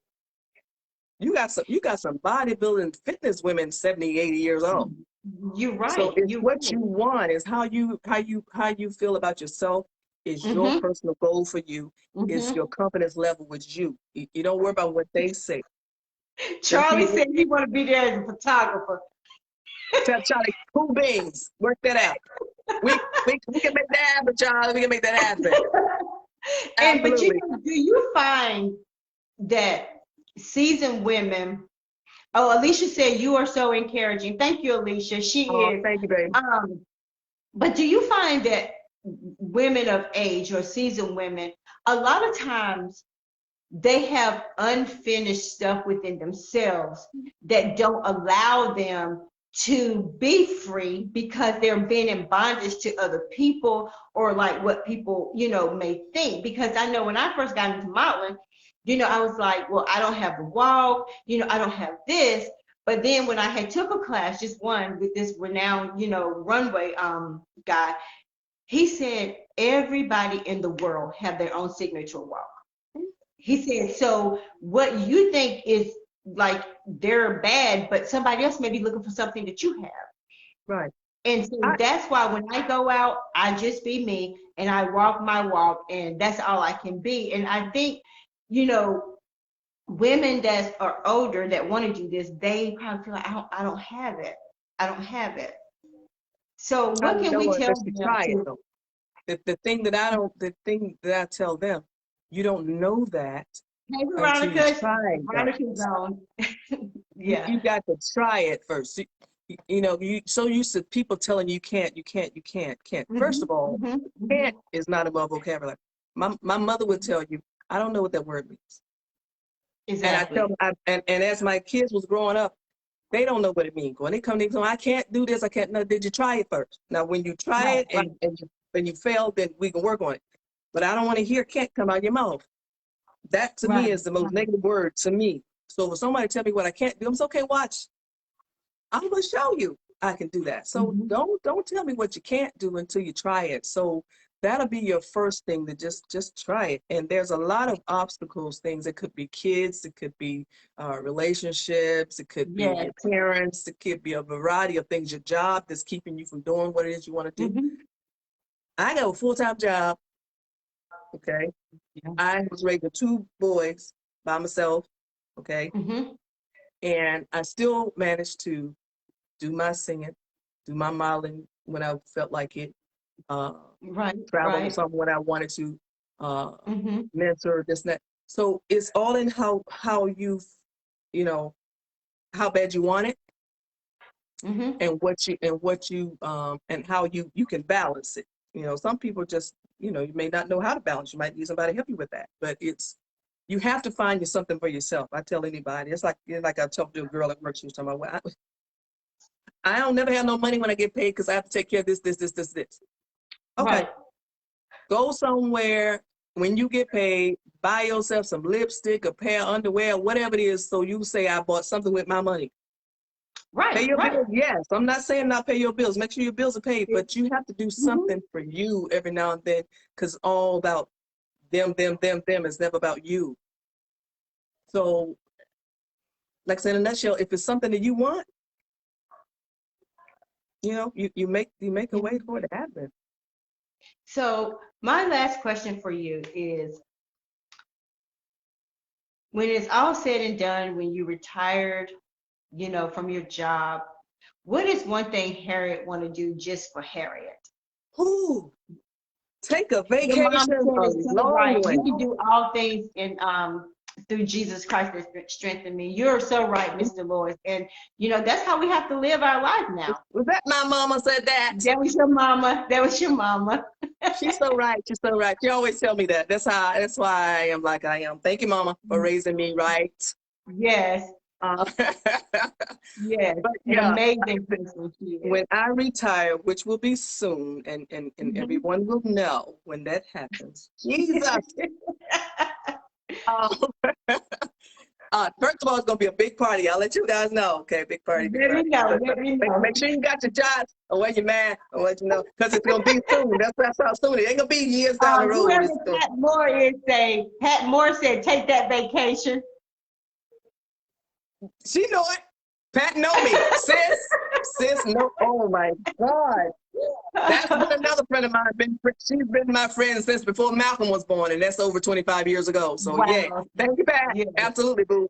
[SPEAKER 2] you got some bodybuilding fitness women 70, 80 years old.
[SPEAKER 3] You're right.
[SPEAKER 2] So it's what you want, is how you feel about yourself, is your personal goal for you, is your confidence level with you. You don't worry about what they say.
[SPEAKER 3] Charlie said he want to be there as a photographer.
[SPEAKER 2] Tell Charlie, cool beans, work that out. We can make that happen, Charlie. We can make that happen.
[SPEAKER 3] But you know, do you find that seasoned women? Oh, Alicia said you are so encouraging. Thank you, Alicia. She is.
[SPEAKER 2] Thank you, baby.
[SPEAKER 3] But do you find that women of age or seasoned women, a lot of times they have unfinished stuff within themselves that don't allow them to be free, because they're being in bondage to other people, or like what people, you know, may think? Because I know when I first got into modeling, you know, I was like, well, I don't have the walk, you know, I don't have this. But then when I had took a class, just one, with this renowned, you know, runway guy, he said everybody in the world have their own signature walk. He said, so what you think is like they're bad, but somebody else may be looking for something that you have.
[SPEAKER 2] Right.
[SPEAKER 3] And so that's why when I go out, I just be me and I walk my walk, and that's all I can be. And I think, you know, women that are older that want to do this, they probably feel like, I don't have it. I don't have it. So what can we tell them?
[SPEAKER 2] The thing that I tell them, you don't know that.
[SPEAKER 3] Hey, Veronica,
[SPEAKER 2] Veronica's on. Yeah. You got to try it first. You know, you so used to people telling you can't. First of all, can't is not above vocabulary. My mother would tell you, I don't know what that word means.
[SPEAKER 3] Exactly.
[SPEAKER 2] And I tell them, and as my kids was growing up, they don't know what it means. When they come to me, I can't do this, I can't. No, did you try it first? Now, when you try
[SPEAKER 3] Right,
[SPEAKER 2] it and you fail, then we can work on it. But I don't want to hear can't come out of your mouth. That to me
[SPEAKER 3] right,
[SPEAKER 2] is the most
[SPEAKER 3] right.
[SPEAKER 2] negative word to me. So when somebody tell me what I can't do, I'm okay, watch. I'm gonna show you I can do that. So
[SPEAKER 3] Mhm.
[SPEAKER 2] don't tell me what you can't do until you try it. So that'll be your first thing, to just try it. And there's a lot of obstacles, things. It could be kids, it could be relationships, it could be
[SPEAKER 3] Yes.
[SPEAKER 2] your parents, it could be a variety of things, your job that's keeping you from doing what it is you want to do.
[SPEAKER 3] Mhm.
[SPEAKER 2] I got a full-time job, okay?
[SPEAKER 3] Yeah.
[SPEAKER 2] I was raising 2 boys by myself, okay?
[SPEAKER 3] Mhm.
[SPEAKER 2] And I still managed to do my singing, do my modeling when I felt like it, uh,
[SPEAKER 3] Right,
[SPEAKER 2] travel with
[SPEAKER 3] right.
[SPEAKER 2] someone when I wanted to,
[SPEAKER 3] Mhm.
[SPEAKER 2] mentor, this and that. So it's all in how you know, how bad you want it,
[SPEAKER 3] Mhm.
[SPEAKER 2] and what you and how you can balance it. You know, some people just, you may not know how to balance. You might need somebody to help you with that. But you have to find you something for yourself. I tell anybody, it's like I talked to a girl at work. She was talking about, well, I don't never have no money when I get paid because I have to take care of this. Okay,
[SPEAKER 3] Right.
[SPEAKER 2] go somewhere when you get paid, buy yourself some lipstick, a pair of underwear, whatever it is, so you say I bought something with my money. Pay
[SPEAKER 3] Right,
[SPEAKER 2] your
[SPEAKER 3] right.
[SPEAKER 2] bills, yes. I'm not saying not pay your bills. Make sure your bills are paid, but you have to do
[SPEAKER 3] Mhm.
[SPEAKER 2] something for you every now and then, because all about them. It's never about you. So, like I said, in a nutshell, if it's something that you want, you make a way for it to happen.
[SPEAKER 3] So my last question for you is, when it's all said and done, when you retired, from your job, what is one thing Harriet want to do just for Harriet?
[SPEAKER 2] Ooh, take a
[SPEAKER 3] Your mom
[SPEAKER 2] vacation,
[SPEAKER 3] said
[SPEAKER 2] a
[SPEAKER 3] it's so
[SPEAKER 2] long
[SPEAKER 3] right.
[SPEAKER 2] one.
[SPEAKER 3] You can do all things in through Jesus Christ that strengthen me. You're so right, Mr. Lewis. And that's how we have to live our life now.
[SPEAKER 2] Was that my mama said that?
[SPEAKER 3] That was your mama. That was your mama.
[SPEAKER 2] She's so right. She's so right. She always tell me that. That's why I am like I am. Thank you, mama, for raising me right.
[SPEAKER 3] Yes,
[SPEAKER 2] Uh,
[SPEAKER 3] yes.
[SPEAKER 2] but
[SPEAKER 3] An
[SPEAKER 2] yeah,
[SPEAKER 3] amazing person she is.
[SPEAKER 2] when I retire, which will be soon, and
[SPEAKER 3] Mhm.
[SPEAKER 2] everyone will know when that happens. Jesus. Uh, first of all, it's gonna be a big party. I'll let you guys know. Okay, big party, big
[SPEAKER 3] Let me
[SPEAKER 2] party.
[SPEAKER 3] know.
[SPEAKER 2] But
[SPEAKER 3] Let me
[SPEAKER 2] make,
[SPEAKER 3] know.
[SPEAKER 2] make sure you got your shots, or when you're mad, or what you know, because it's gonna be soon. That's how soon. It ain't gonna be years down the road.
[SPEAKER 3] Whoever
[SPEAKER 2] It's gonna,
[SPEAKER 3] Pat Moore is say, Pat Moore said, take that vacation.
[SPEAKER 2] she know it. Pat know me. Sis know. Oh my God. That's been another friend of mine. She's been my friend since before Malcolm was born, and that's over 25 years ago. So yeah,
[SPEAKER 3] Wow.
[SPEAKER 2] thank you, Pat.
[SPEAKER 3] Yeah.
[SPEAKER 2] Absolutely, boo.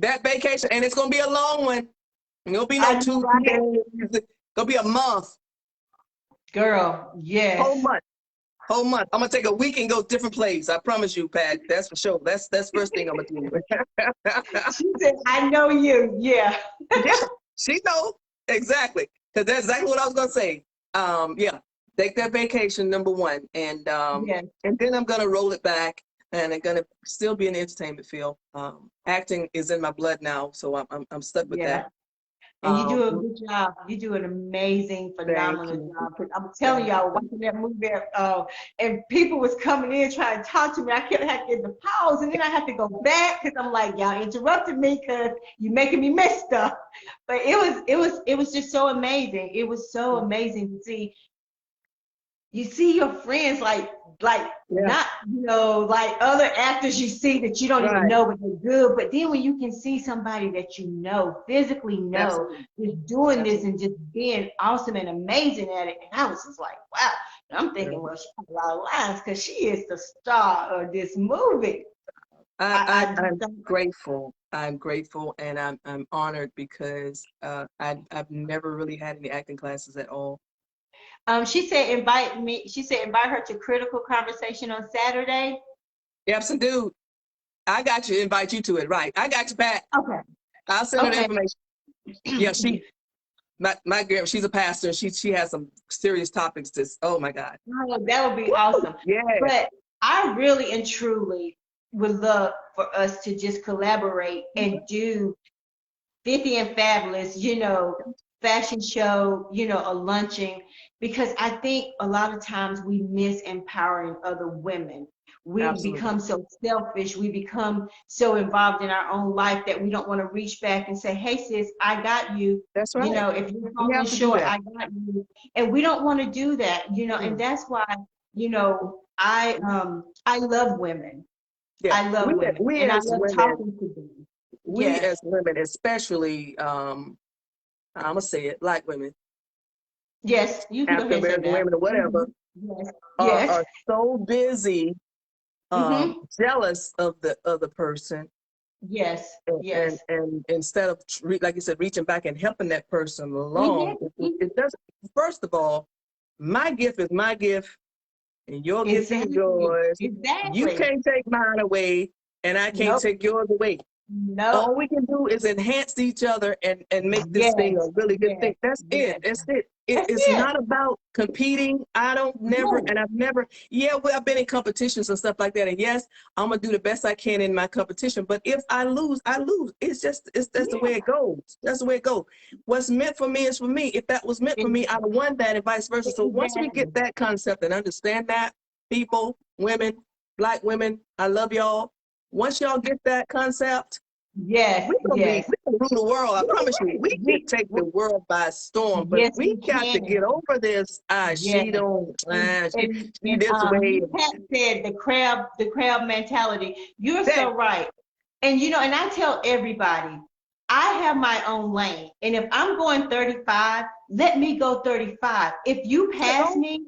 [SPEAKER 2] That vacation, and it's gonna be a long one. It'll be no
[SPEAKER 3] I know,
[SPEAKER 2] 2 3
[SPEAKER 3] right?
[SPEAKER 2] days. It's gonna be a month,
[SPEAKER 3] Girl,
[SPEAKER 2] whole
[SPEAKER 3] yes.
[SPEAKER 2] month, whole month. I'm gonna take a week and go different place. I promise you, Pat. That's for sure. That's first thing I'm gonna do.
[SPEAKER 3] She said, I know you. Yeah.
[SPEAKER 2] Yeah, she knows exactly, because that's exactly what I was gonna say. Yeah, take that vacation, number one,
[SPEAKER 3] Yes.
[SPEAKER 2] and then I'm gonna roll it back, and I'm gonna still be in the entertainment field. Acting is in my blood now, so I'm stuck with
[SPEAKER 3] Yeah.
[SPEAKER 2] that.
[SPEAKER 3] And you do a
[SPEAKER 2] Um,
[SPEAKER 3] good job. You do an amazing,
[SPEAKER 2] thank
[SPEAKER 3] phenomenal
[SPEAKER 2] you,
[SPEAKER 3] job. 'Cause I'm telling
[SPEAKER 2] thank
[SPEAKER 3] y'all,
[SPEAKER 2] you.
[SPEAKER 3] watching that movie, and people was coming in trying to talk to me. I kept having to get the pause, and then I had to go back because I'm like, y'all interrupted me because you making me miss stuff. But it was just so amazing. It was so amazing to see. You see your friends like
[SPEAKER 2] Yeah,
[SPEAKER 3] not like other actors you see that you don't even
[SPEAKER 2] right.
[SPEAKER 3] know but they're good, but then when you can see somebody that you know physically know
[SPEAKER 2] Absolutely,
[SPEAKER 3] just doing this
[SPEAKER 2] absolutely.
[SPEAKER 3] and just being awesome and amazing at it, and I was just like, wow. And I'm
[SPEAKER 2] Yeah.
[SPEAKER 3] thinking, well, she has a lot of lines because she is the star of this movie. I just
[SPEAKER 2] I'm
[SPEAKER 3] don't.
[SPEAKER 2] grateful. I'm grateful, and I'm honored because I've never really had any acting classes at all.
[SPEAKER 3] She said invite me. She said invite her to Critical Conversation on Saturday.
[SPEAKER 2] Yep, so dude, I got you. Invite you to it, right? I got you, Pat.
[SPEAKER 3] Okay.
[SPEAKER 2] I'll send her the
[SPEAKER 3] Okay.
[SPEAKER 2] information. Yeah, my girl, she's a pastor. She has some serious topics. Oh my God.
[SPEAKER 3] Oh, that would be
[SPEAKER 2] Woo!
[SPEAKER 3] awesome.
[SPEAKER 2] Yeah,
[SPEAKER 3] But I really and truly would love for us to just collaborate and do 50 and Fabulous, fashion show, a luncheon, because I think a lot of times we miss empowering other women. We
[SPEAKER 2] Absolutely.
[SPEAKER 3] become so selfish. We become so involved in our own life that we don't want to reach back and say, hey, sis, I got you.
[SPEAKER 2] That's right.
[SPEAKER 3] If you're
[SPEAKER 2] We
[SPEAKER 3] falling
[SPEAKER 2] have to do
[SPEAKER 3] short,
[SPEAKER 2] that.
[SPEAKER 3] I got you. And we don't want to do that, and
[SPEAKER 2] Mm.
[SPEAKER 3] that's why, I love women.
[SPEAKER 2] Yeah.
[SPEAKER 3] I love women
[SPEAKER 2] We
[SPEAKER 3] and I
[SPEAKER 2] as
[SPEAKER 3] love
[SPEAKER 2] women,
[SPEAKER 3] talking to them.
[SPEAKER 2] we
[SPEAKER 3] Yes.
[SPEAKER 2] as women, especially, I'm gonna say it, Black women,
[SPEAKER 3] Yes, you can go
[SPEAKER 2] African
[SPEAKER 3] ahead and say
[SPEAKER 2] American
[SPEAKER 3] that.
[SPEAKER 2] women, or whatever,
[SPEAKER 3] Yes,
[SPEAKER 2] are
[SPEAKER 3] yes.
[SPEAKER 2] so busy,
[SPEAKER 3] Mm-hmm.
[SPEAKER 2] jealous of the other person,
[SPEAKER 3] Yes,
[SPEAKER 2] and
[SPEAKER 3] yes.
[SPEAKER 2] instead of like you said, reaching back and helping that person along,
[SPEAKER 3] Mm-hmm.
[SPEAKER 2] it doesn't. First of all, my gift is my gift, and your gift is
[SPEAKER 3] Exactly.
[SPEAKER 2] yours. You
[SPEAKER 3] Exactly.
[SPEAKER 2] can't take mine away, and I can't
[SPEAKER 3] Nope.
[SPEAKER 2] take yours away.
[SPEAKER 3] Nope.
[SPEAKER 2] All we can do is enhance each other and make this thing a
[SPEAKER 3] Yes.
[SPEAKER 2] really good
[SPEAKER 3] Yes.
[SPEAKER 2] thing. That's it.
[SPEAKER 3] Yes.
[SPEAKER 2] That's it.
[SPEAKER 3] That's
[SPEAKER 2] It's
[SPEAKER 3] it.
[SPEAKER 2] not about competing.
[SPEAKER 3] No.
[SPEAKER 2] I've never, yeah, well, I've been in competitions and stuff like that. And yes, I'm gonna do the best I can in my competition. But if I lose, I lose. That's the way
[SPEAKER 3] Yeah.
[SPEAKER 2] it goes. That's the way it goes. What's meant for me is for me. If that was meant for me, I'd have won that and vice versa. So once we
[SPEAKER 3] Exactly.
[SPEAKER 2] get that concept and understand that, people, women, Black women, I love y'all. Once y'all get that concept,
[SPEAKER 3] Yes. Yes.
[SPEAKER 2] we can rule the world. I promise you, we can
[SPEAKER 3] We,
[SPEAKER 2] take the world by storm. But
[SPEAKER 3] yes,
[SPEAKER 2] we
[SPEAKER 3] we
[SPEAKER 2] got to get
[SPEAKER 3] can.
[SPEAKER 2] over this.
[SPEAKER 3] Yes.
[SPEAKER 2] She this way.
[SPEAKER 3] Pat said the crab mentality. You're
[SPEAKER 2] That
[SPEAKER 3] so right. And I tell everybody, I have my own lane. And if I'm going 35, let me go 35. If you pass
[SPEAKER 2] go,
[SPEAKER 3] me,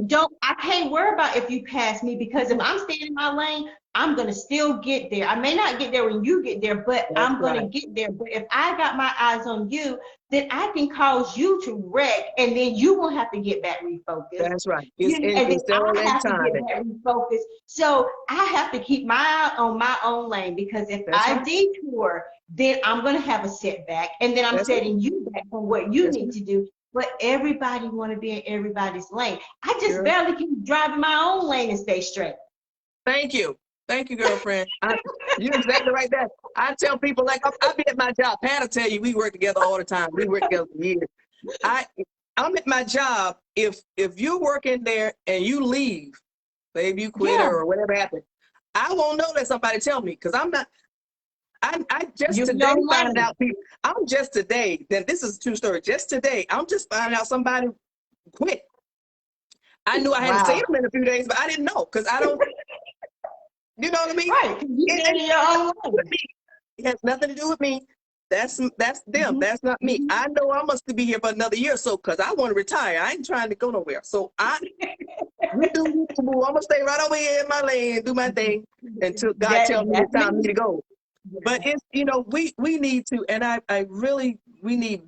[SPEAKER 2] go.
[SPEAKER 3] I can't worry about if you pass me, because if I'm staying in my lane, I'm gonna still get there. I may not get there when you get there, but
[SPEAKER 2] That's
[SPEAKER 3] I'm gonna
[SPEAKER 2] right.
[SPEAKER 3] get there. But if I got my eyes on you, then I can cause you to wreck, and then you will have to get back refocused.
[SPEAKER 2] That's right. It's
[SPEAKER 3] And then
[SPEAKER 2] all
[SPEAKER 3] I
[SPEAKER 2] in
[SPEAKER 3] have to get
[SPEAKER 2] timing.
[SPEAKER 3] back refocused. So I have to keep my eye on my own lane, because if
[SPEAKER 2] That's
[SPEAKER 3] I
[SPEAKER 2] right.
[SPEAKER 3] detour, then I'm going to have a setback, and then I'm
[SPEAKER 2] That's right.
[SPEAKER 3] setting you back from what you
[SPEAKER 2] That's
[SPEAKER 3] need
[SPEAKER 2] right.
[SPEAKER 3] to do. But everybody want to be in everybody's lane. I just
[SPEAKER 2] Girl.
[SPEAKER 3] barely keep driving my own lane and stay straight.
[SPEAKER 2] Thank you. Thank you, girlfriend. You're exactly right there. I tell people, like, I be at my job. Pat will tell you, we work together all the time. We work together for years. I'm at my job. If you're working there and you leave, maybe you quit
[SPEAKER 3] Yeah,
[SPEAKER 2] or whatever happened, I won't know that somebody tell me, because I'm not. I just
[SPEAKER 3] you're in
[SPEAKER 2] today
[SPEAKER 3] your own
[SPEAKER 2] found
[SPEAKER 3] lane.
[SPEAKER 2] out people. I'm just today. Then this is a true story. Just today, I'm just finding out somebody quit. I knew I hadn't seen
[SPEAKER 3] Wow.
[SPEAKER 2] them in a few days, but I didn't know, because I don't. You know what I mean?
[SPEAKER 3] Right. You
[SPEAKER 2] It,
[SPEAKER 3] stay in your own
[SPEAKER 2] with
[SPEAKER 3] lane.
[SPEAKER 2] me. It has nothing to do with me. That's them.
[SPEAKER 3] Mm-hmm.
[SPEAKER 2] That's not me.
[SPEAKER 3] Mm-hmm.
[SPEAKER 2] I know I must be here for another year or so, because I want to retire. I ain't trying to go nowhere. So you do you, boo. I'm gonna stay right over here in my lane and do my thing until God tells me
[SPEAKER 3] That's
[SPEAKER 2] it's time for me
[SPEAKER 3] me.
[SPEAKER 2] to go. But it's, we need to, and I really, we need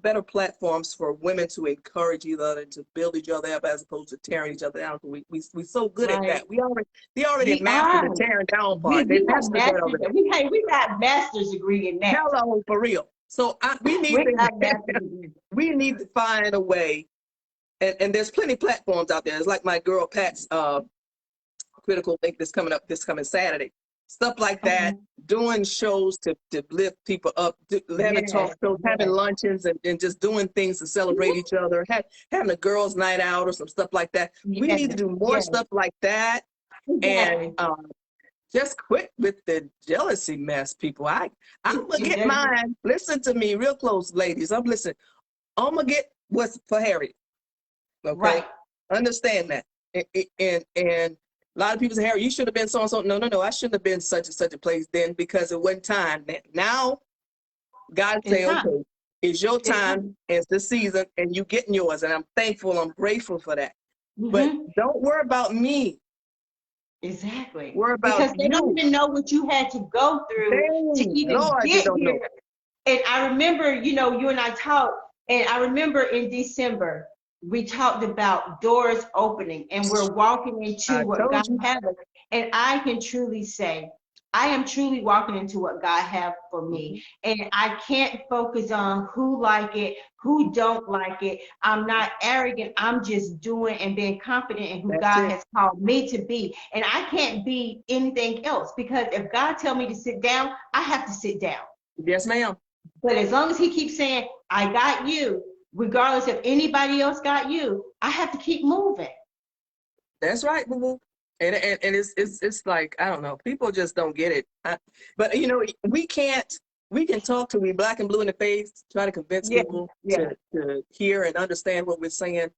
[SPEAKER 2] better platforms for women to encourage each other and to build each other up, as opposed to tearing each other down. We so good at
[SPEAKER 3] Right.
[SPEAKER 2] that. They already
[SPEAKER 3] We
[SPEAKER 2] mastered
[SPEAKER 3] are.
[SPEAKER 2] the tearing down
[SPEAKER 3] We
[SPEAKER 2] part. They
[SPEAKER 3] we have
[SPEAKER 2] mastered that
[SPEAKER 3] mastered
[SPEAKER 2] already.
[SPEAKER 3] that. We got master's degree in that.
[SPEAKER 2] Hello, for real. So we need
[SPEAKER 3] We got
[SPEAKER 2] to
[SPEAKER 3] master's degree.
[SPEAKER 2] we need to find a way, and there's plenty of platforms out there. It's like my girl Pat's critical think this coming Saturday. Stuff like
[SPEAKER 3] Okay.
[SPEAKER 2] that, doing shows to lift people up, having talk
[SPEAKER 3] Yes.
[SPEAKER 2] shows, having
[SPEAKER 3] Yes.
[SPEAKER 2] luncheons, and just doing things to celebrate each other, having a girls' night out or some stuff like that. We
[SPEAKER 3] Yes.
[SPEAKER 2] need to do more
[SPEAKER 3] Yes.
[SPEAKER 2] stuff like that, and
[SPEAKER 3] Exactly.
[SPEAKER 2] just quit with the jealousy mess, people. I'm gonna
[SPEAKER 3] It
[SPEAKER 2] get
[SPEAKER 3] doesn't.
[SPEAKER 2] mine. Listen to me real close, ladies. I'm listening. I'm gonna get what's for Harriet. Okay,
[SPEAKER 3] Right.
[SPEAKER 2] understand that. And a lot of people say, Harry, you should have been so and so. No, no, no. I shouldn't have been such and such a place then, because it wasn't time. Now God
[SPEAKER 3] It's
[SPEAKER 2] say,
[SPEAKER 3] time.
[SPEAKER 2] okay, it's your
[SPEAKER 3] It's
[SPEAKER 2] time.
[SPEAKER 3] time.
[SPEAKER 2] It's the season, and you getting yours. And I'm thankful. I'm grateful for that. But
[SPEAKER 3] Mm-hmm.
[SPEAKER 2] don't worry about me.
[SPEAKER 3] Exactly.
[SPEAKER 2] Worry about
[SPEAKER 3] Because they don't
[SPEAKER 2] you.
[SPEAKER 3] even know what you had to go through to
[SPEAKER 2] Dang,
[SPEAKER 3] even
[SPEAKER 2] Lord, you
[SPEAKER 3] get
[SPEAKER 2] don't know.
[SPEAKER 3] here. And I remember, you and I talked, and I remember in December, we talked about doors opening, and we're walking into
[SPEAKER 2] I
[SPEAKER 3] what God
[SPEAKER 2] told you.
[SPEAKER 3] has us. And I can truly say, I am truly walking into what God has for me. And I can't focus on who like it, who don't like it. I'm not arrogant. I'm just doing and being confident in who
[SPEAKER 2] That's
[SPEAKER 3] God
[SPEAKER 2] it.
[SPEAKER 3] has called me to be. And I can't be anything else, because if God tell me to sit down, I have to sit down.
[SPEAKER 2] Yes, ma'am.
[SPEAKER 3] But as long as he keeps saying, I got you, regardless if anybody else got you, I have to keep moving.
[SPEAKER 2] That's right, boo boo. And it's like, I don't know, people just don't get it. But you know, we can talk till we black and blue in the face, try to convince
[SPEAKER 3] Yeah,
[SPEAKER 2] people
[SPEAKER 3] yeah.
[SPEAKER 2] to hear and understand what we're saying.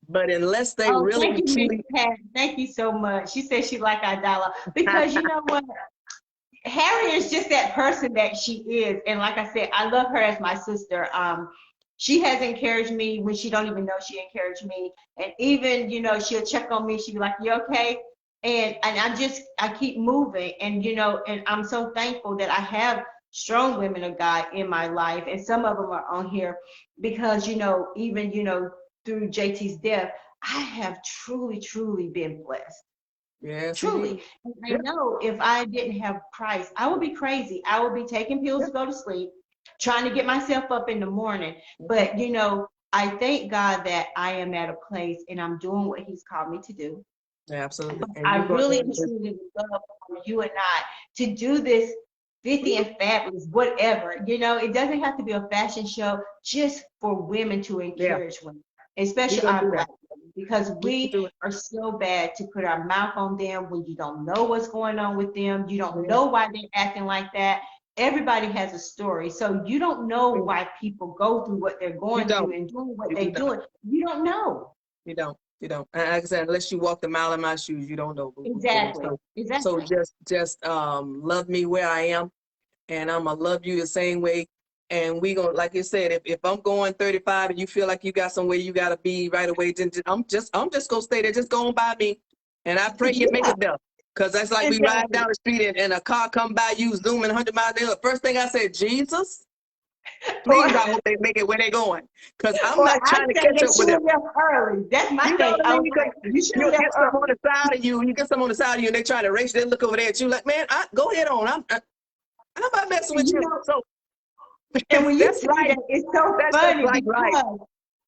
[SPEAKER 2] But unless they
[SPEAKER 3] Oh,
[SPEAKER 2] really
[SPEAKER 3] thank you, Miss
[SPEAKER 2] truly,
[SPEAKER 3] Pat. Thank you so much. She said she like our dialogue. Because you know what? Harriet is just that person that she is. And like I said, I love her as my sister. She has encouraged me when she don't even know she encouraged me. And even, you know, she'll check on me. She'll be like, you okay? And I keep moving. And, you know, and I'm so thankful that I have strong women of God in my life. And some of them are on here because, you know, even, you know, through JT's death, I have truly, truly been blessed.
[SPEAKER 2] yes,
[SPEAKER 3] Truly. And I know if I didn't have Christ, I would be crazy. I would be taking pills to go to sleep, trying to get myself up in the morning. But, you know, I thank God that I am at a place and I'm doing what he's called me to do.
[SPEAKER 2] absolutely. And
[SPEAKER 3] I
[SPEAKER 2] you go
[SPEAKER 3] really
[SPEAKER 2] ahead
[SPEAKER 3] and
[SPEAKER 2] and
[SPEAKER 3] truly would love for you and I to do this 50 and Fabulous, whatever. You know, it doesn't have to be a fashion show, just for women to
[SPEAKER 2] yeah,
[SPEAKER 3] encourage women,
[SPEAKER 2] we
[SPEAKER 3] especially
[SPEAKER 2] gonna
[SPEAKER 3] our
[SPEAKER 2] do that.
[SPEAKER 3] Black women, because
[SPEAKER 2] We can
[SPEAKER 3] we
[SPEAKER 2] do it.
[SPEAKER 3] are so bad to put our mouth on them when you don't know what's going on with them. You don't
[SPEAKER 2] Yeah.
[SPEAKER 3] know why they're acting like that. Everybody has a story. So you don't know why people go through what they're
[SPEAKER 2] You
[SPEAKER 3] going
[SPEAKER 2] don't.
[SPEAKER 3] through and doing what
[SPEAKER 2] You
[SPEAKER 3] they're
[SPEAKER 2] don't.
[SPEAKER 3] doing. You don't know.
[SPEAKER 2] You don't. You don't. And like I said, unless you walk the mile in my shoes, you don't know. Boo boo. You know,
[SPEAKER 3] Exactly.
[SPEAKER 2] so
[SPEAKER 3] Exactly.
[SPEAKER 2] just love me where I am, and I'm gonna love you the same way. And we gonna, like you said, if I'm going 35 and you feel like you got somewhere you gotta be right away, then I'm just gonna stay there. Just go on by me, and I pray you make
[SPEAKER 3] Yeah,
[SPEAKER 2] it there. Cause that's like we ride
[SPEAKER 3] exactly.
[SPEAKER 2] down the street and a car come by you zooming 100 miles an hour. First thing I said, Jesus,
[SPEAKER 3] Or,
[SPEAKER 2] please, I hope they make it where they're going. Cause I'm
[SPEAKER 3] or
[SPEAKER 2] not
[SPEAKER 3] I
[SPEAKER 2] trying to
[SPEAKER 3] say
[SPEAKER 2] catch
[SPEAKER 3] they
[SPEAKER 2] up with them.
[SPEAKER 3] should have left early. That's my
[SPEAKER 2] You know
[SPEAKER 3] thing.
[SPEAKER 2] what I
[SPEAKER 3] I
[SPEAKER 2] mean?
[SPEAKER 3] was
[SPEAKER 2] Because
[SPEAKER 3] like, you should
[SPEAKER 2] you'll
[SPEAKER 3] have left
[SPEAKER 2] get some on
[SPEAKER 3] early.
[SPEAKER 2] the side of you. You get some on the side of you, and they try to race. They look over there at you like, man, go ahead on. I'm not messing
[SPEAKER 3] And
[SPEAKER 2] with
[SPEAKER 3] you
[SPEAKER 2] you.
[SPEAKER 3] know,
[SPEAKER 2] So
[SPEAKER 3] and when you
[SPEAKER 2] that's
[SPEAKER 3] say
[SPEAKER 2] right.
[SPEAKER 3] that, it's so
[SPEAKER 2] That's just
[SPEAKER 3] funny
[SPEAKER 2] like right.
[SPEAKER 3] because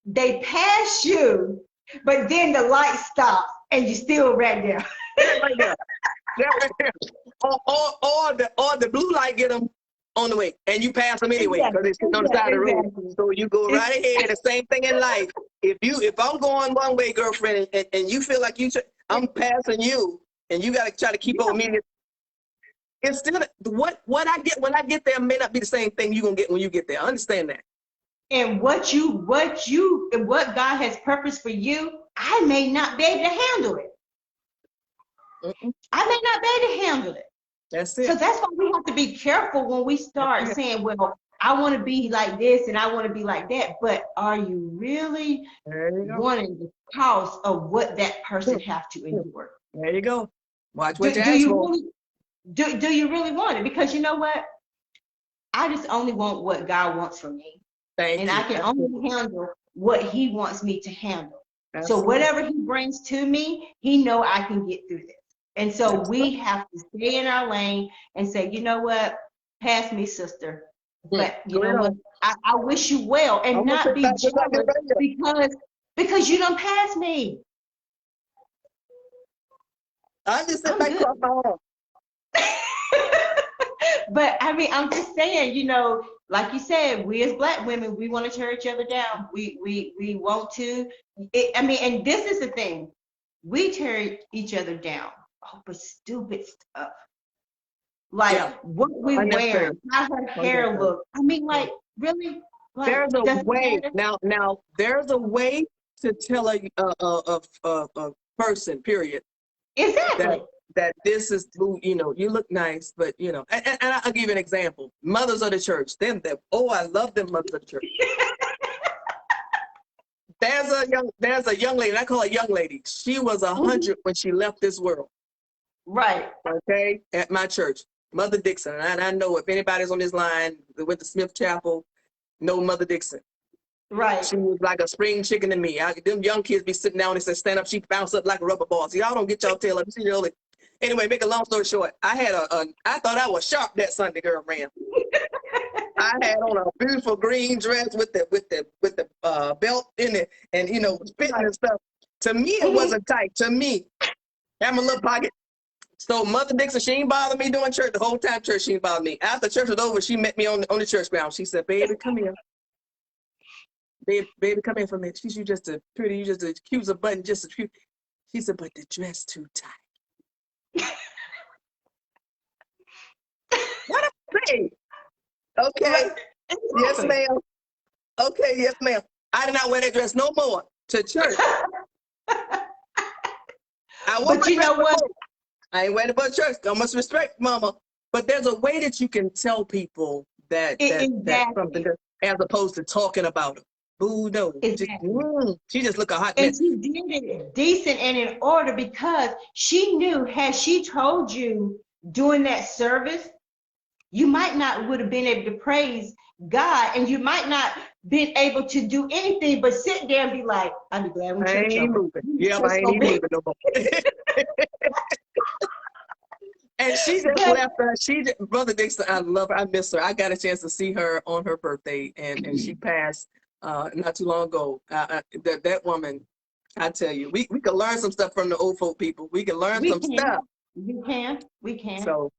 [SPEAKER 3] they pass you, but then the light stops and you still right there.
[SPEAKER 2] That right there. That right there. Or the blue light get them on the way, and you pass them anyway because
[SPEAKER 3] Exactly.
[SPEAKER 2] they're sitting on the side of the road.
[SPEAKER 3] Exactly.
[SPEAKER 2] So you go
[SPEAKER 3] It's,
[SPEAKER 2] right ahead. The same thing in life. If I'm going one way, girlfriend, and you feel like I'm passing you, and you got to try to keep up with me. It's still what I get when I get there may not be the same thing you're gonna get when you get there. I understand that.
[SPEAKER 3] and what God has purpose for you, I may not be able to handle it.
[SPEAKER 2] Mm-mm.
[SPEAKER 3] I may not be able to handle it.
[SPEAKER 2] That's
[SPEAKER 3] So
[SPEAKER 2] it.
[SPEAKER 3] that's why we have to be careful when we
[SPEAKER 2] That's
[SPEAKER 3] start
[SPEAKER 2] it.
[SPEAKER 3] saying, well, I want to be like this and I want to be like that. But are you really
[SPEAKER 2] There you go.
[SPEAKER 3] wanting the cost of what that person have to endure?
[SPEAKER 2] There you go. Watch what
[SPEAKER 3] Do,
[SPEAKER 2] you
[SPEAKER 3] do
[SPEAKER 2] ask
[SPEAKER 3] you
[SPEAKER 2] for.
[SPEAKER 3] really do you really want it? Because you know what? I just only want what God wants from me.
[SPEAKER 2] Thank
[SPEAKER 3] And I
[SPEAKER 2] you.
[SPEAKER 3] can only handle what he wants me to handle. So
[SPEAKER 2] Absolutely.
[SPEAKER 3] whatever he brings to me, he know I can get through this. And so
[SPEAKER 2] That's
[SPEAKER 3] we have to stay in our lane and say, you know what? Pass me, sister.
[SPEAKER 2] right.
[SPEAKER 3] But you
[SPEAKER 2] Go
[SPEAKER 3] know
[SPEAKER 2] ahead
[SPEAKER 3] what?
[SPEAKER 2] on.
[SPEAKER 3] I wish you well
[SPEAKER 2] I'm
[SPEAKER 3] and
[SPEAKER 2] gonna
[SPEAKER 3] not
[SPEAKER 2] sit
[SPEAKER 3] be
[SPEAKER 2] back just like this
[SPEAKER 3] jealous
[SPEAKER 2] right here.
[SPEAKER 3] because you don't pass me.
[SPEAKER 2] I just sit
[SPEAKER 3] I'm
[SPEAKER 2] back
[SPEAKER 3] good.
[SPEAKER 2] across my arm.
[SPEAKER 3] But I mean, I'm just saying, you know, like you said, we as Black women, we want to tear each other down. We want to. I mean, and this is the thing, we tear each other down over stupid stuff, like
[SPEAKER 2] Yeah.
[SPEAKER 3] what we're
[SPEAKER 2] Unnecessary.
[SPEAKER 3] wearing, how her hair
[SPEAKER 2] Unnecessary.
[SPEAKER 3] look. I mean,
[SPEAKER 2] Yeah.
[SPEAKER 3] like really, like
[SPEAKER 2] There's a
[SPEAKER 3] does it
[SPEAKER 2] way
[SPEAKER 3] matter?
[SPEAKER 2] now. There's a way to tell a person, period, that
[SPEAKER 3] Exactly.
[SPEAKER 2] this is who, you look nice, but and I'll give you an example. Mothers of the church, them I love them mothers of the church. There's a young lady, and I call her young lady. She was
[SPEAKER 3] Mhm.
[SPEAKER 2] 100 when she left this world.
[SPEAKER 3] Right.
[SPEAKER 2] Okay, at my church, Mother Dixon. And I know if anybody's on this line that went to Smith Chapel, know Mother Dixon.
[SPEAKER 3] Right.
[SPEAKER 2] She was like a spring chicken to me. Them young kids be sitting down and say, stand up. She bounce up like a rubber ball. So y'all don't get y'all tail up. She really. Anyway, make a long story short, I had I thought I was sharp that Sunday, girlfriend. I had on a beautiful green dress with the belt in it, and you know, fitting and stuff. To me, it wasn't tight. To me, had my little pocket. So Mother Dixon, she ain't bothered me doing church the whole time. Church, she ain't bothered me. After church was over, she met me on the church ground. She said, "Baby, come here. Baby, come here for a minute. She's you just a pretty, you just a cute as a button, just a cute." She said, "But the dress too tight." What a thing. Okay. Yes, ma'am. Okay, yes, ma'am. I did not wear that dress no more to church.
[SPEAKER 3] But you know what?
[SPEAKER 2] I ain't wearing it but church. I must respect mama. But there's a way that you can tell people that that's something that, as opposed to talking about it. Boo, no.
[SPEAKER 3] Exactly.
[SPEAKER 2] She just look a hot
[SPEAKER 3] And
[SPEAKER 2] mess.
[SPEAKER 3] she did it decent and in order because she knew had she told you during that service, you might not would have been able to praise God, and you might not been able to do anything but sit there and be like, "I'll be glad when church over."
[SPEAKER 2] Moving. Yeah, I ain't even moving no more. And she just left her. Brother Dixon, I love her. I miss her. I got a chance to see her on her birthday, and she passed not too long ago. That woman, I tell you, we could learn some stuff from the old folk people. We can learn some stuff.
[SPEAKER 3] We can.
[SPEAKER 2] So,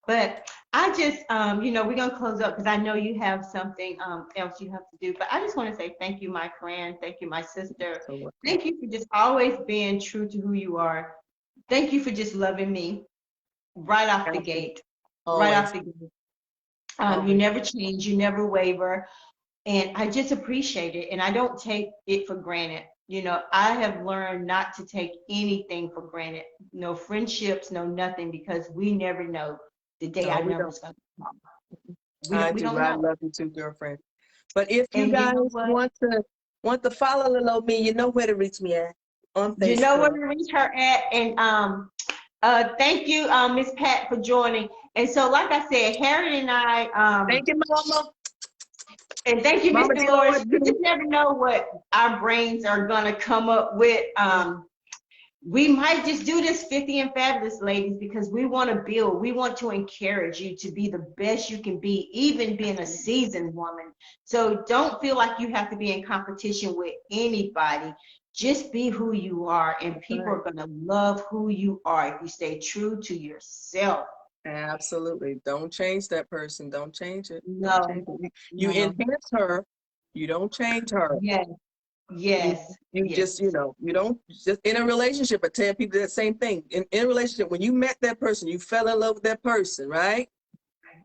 [SPEAKER 3] but I just, you know, we're gonna close up because I know you have something else you have to do. But I just want to say thank you, my friend. Thank you, my sister. Thank you for just always being true to who you are. Thank you for just loving me. Right off the gate.
[SPEAKER 2] Always.
[SPEAKER 3] Right off the gate. You never change, you never waver. And I just appreciate it. And I don't take it for granted. You know, I have learned not to take anything for granted. No friendships, no nothing, because we never know the day our number's going to come. We don't know.
[SPEAKER 2] I love you too, girlfriend. But if you guys want to follow little old me, you know where to reach me at on Facebook.
[SPEAKER 3] You know where to reach her at. And thank you, Miss Pat, for joining. And so, like I said, Harriet and I.
[SPEAKER 2] Thank you, Mama.
[SPEAKER 3] And thank you, Miss Dolores. You just never know what our brains are gonna come up with. We might just do this 50 and Fabulous, ladies, because we want to build. We want to encourage you to be the best you can be, even being a seasoned woman. So don't feel like you have to be in competition with anybody. Just be who you are, and people are going to love who you are if you stay true to yourself.
[SPEAKER 2] Absolutely. Don't change that person. Don't change it.
[SPEAKER 3] No.
[SPEAKER 2] You enhance her. You don't change her.
[SPEAKER 3] Yes.
[SPEAKER 2] You just, you know, you don't just in a relationship, I tell people that same thing. In a relationship, when you met that person, you fell in love with that person, right?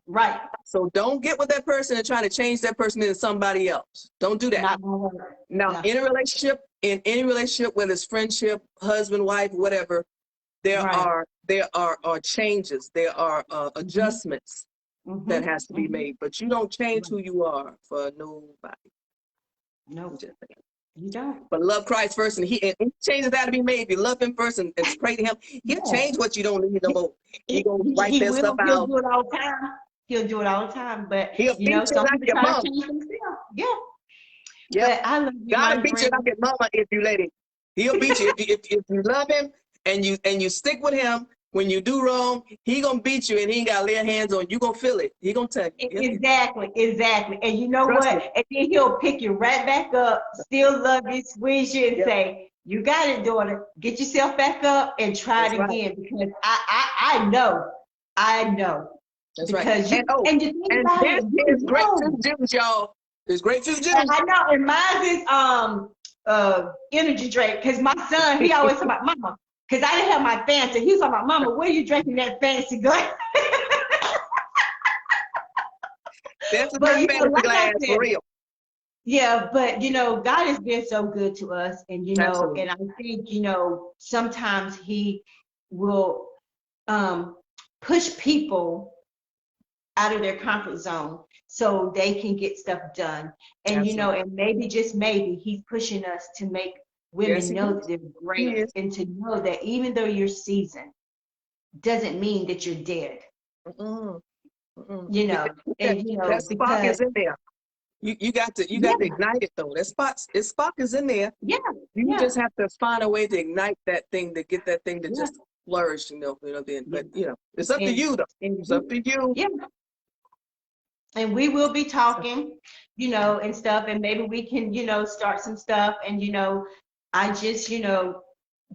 [SPEAKER 3] Right.
[SPEAKER 2] So don't get with that person and try to change that person into somebody else. Don't do that. Now, in a relationship, in any relationship, whether it's friendship, husband, wife, whatever, there are changes, there are adjustments that has to be made. But you don't change who you are for nobody.
[SPEAKER 3] No, you don't.
[SPEAKER 2] But love Christ first, and he changes that to be made. If you love him first and pray to him, he'll change what you don't need no more. He's gonna wipe that stuff out.
[SPEAKER 3] He'll do it all the time. He'll do it all the time. But
[SPEAKER 2] he'll
[SPEAKER 3] you know,
[SPEAKER 2] beat you like your mama.
[SPEAKER 3] Yeah.
[SPEAKER 2] But
[SPEAKER 3] I love you.
[SPEAKER 2] God will beat you like your mama if you let him. He'll beat you if you love him and you stick with him. When you do wrong, he gonna beat you, and he ain't gotta lay hands on you. You gonna feel it. He gonna tell you.
[SPEAKER 3] Exactly. And you know what? And then he'll pick you right back up, still love you, squeeze you, and say, "You got it, daughter. Get yourself back up and try it again." Because I know.
[SPEAKER 2] That's
[SPEAKER 3] because
[SPEAKER 2] right. There's great Jews, y'all. There's great Jews.
[SPEAKER 3] I know. And mine is energy drink. Because my son, he always talk about Mama. Because I didn't have my fancy. He was talking about, "Mama, where are you drinking that fancy glass?"
[SPEAKER 2] That's a good fancy glass, for real.
[SPEAKER 3] Yeah, but you know, God has been so good to us, and you know, and I think, you know, sometimes He will push people out of their comfort zone so they can get stuff done. And you know, and maybe, just maybe, He's pushing us to make women know that they're great, and to know that even though you're seasoned, doesn't mean that you're dead. You know, and you know,
[SPEAKER 2] that spark is in there. You got to ignite it though. That spark is in there. You just have to find a way to ignite that thing, to get that thing to just flourish, then, but it's up to
[SPEAKER 3] And,
[SPEAKER 2] you though.
[SPEAKER 3] and
[SPEAKER 2] It's up to you.
[SPEAKER 3] yeah, and we will be talking, and stuff, and maybe we can, start some stuff. And, I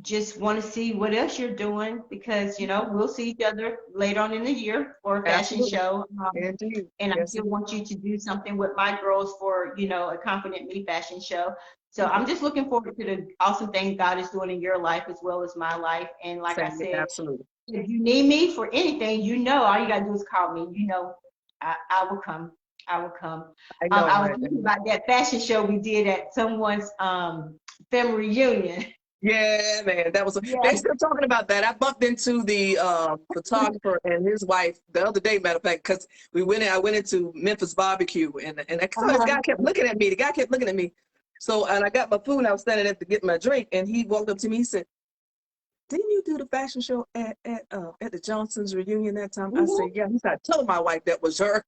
[SPEAKER 3] just want to see what else you're doing, because, we'll see each other later on in the year for a fashion
[SPEAKER 2] Absolutely.
[SPEAKER 3] show.
[SPEAKER 2] Indeed.
[SPEAKER 3] And I
[SPEAKER 2] Yes,
[SPEAKER 3] still
[SPEAKER 2] indeed.
[SPEAKER 3] want you to do something with my girls for, a Confident Me fashion show. So I'm just looking forward to the awesome things God is doing in your life as well as my life. And like I
[SPEAKER 2] Same,
[SPEAKER 3] said,
[SPEAKER 2] absolutely.
[SPEAKER 3] if you need me for anything, all you gotta do is call me. I will come. I will come.
[SPEAKER 2] I know,
[SPEAKER 3] I was
[SPEAKER 2] right?
[SPEAKER 3] thinking about that fashion show we did at someone's family reunion.
[SPEAKER 2] Yeah, man, that was.
[SPEAKER 3] Yeah.
[SPEAKER 2] They still talking about that. I bumped into the photographer and his wife the other day, matter of fact, because I went into Memphis barbecue, and so this guy kept looking at me. The guy kept looking at me. So, and I got my food, and I was standing there to get my drink, and he walked up to me. He said, "Didn't you do the fashion show at the Johnsons reunion that time?" I said, "Yeah." He said, "I told my wife that was her."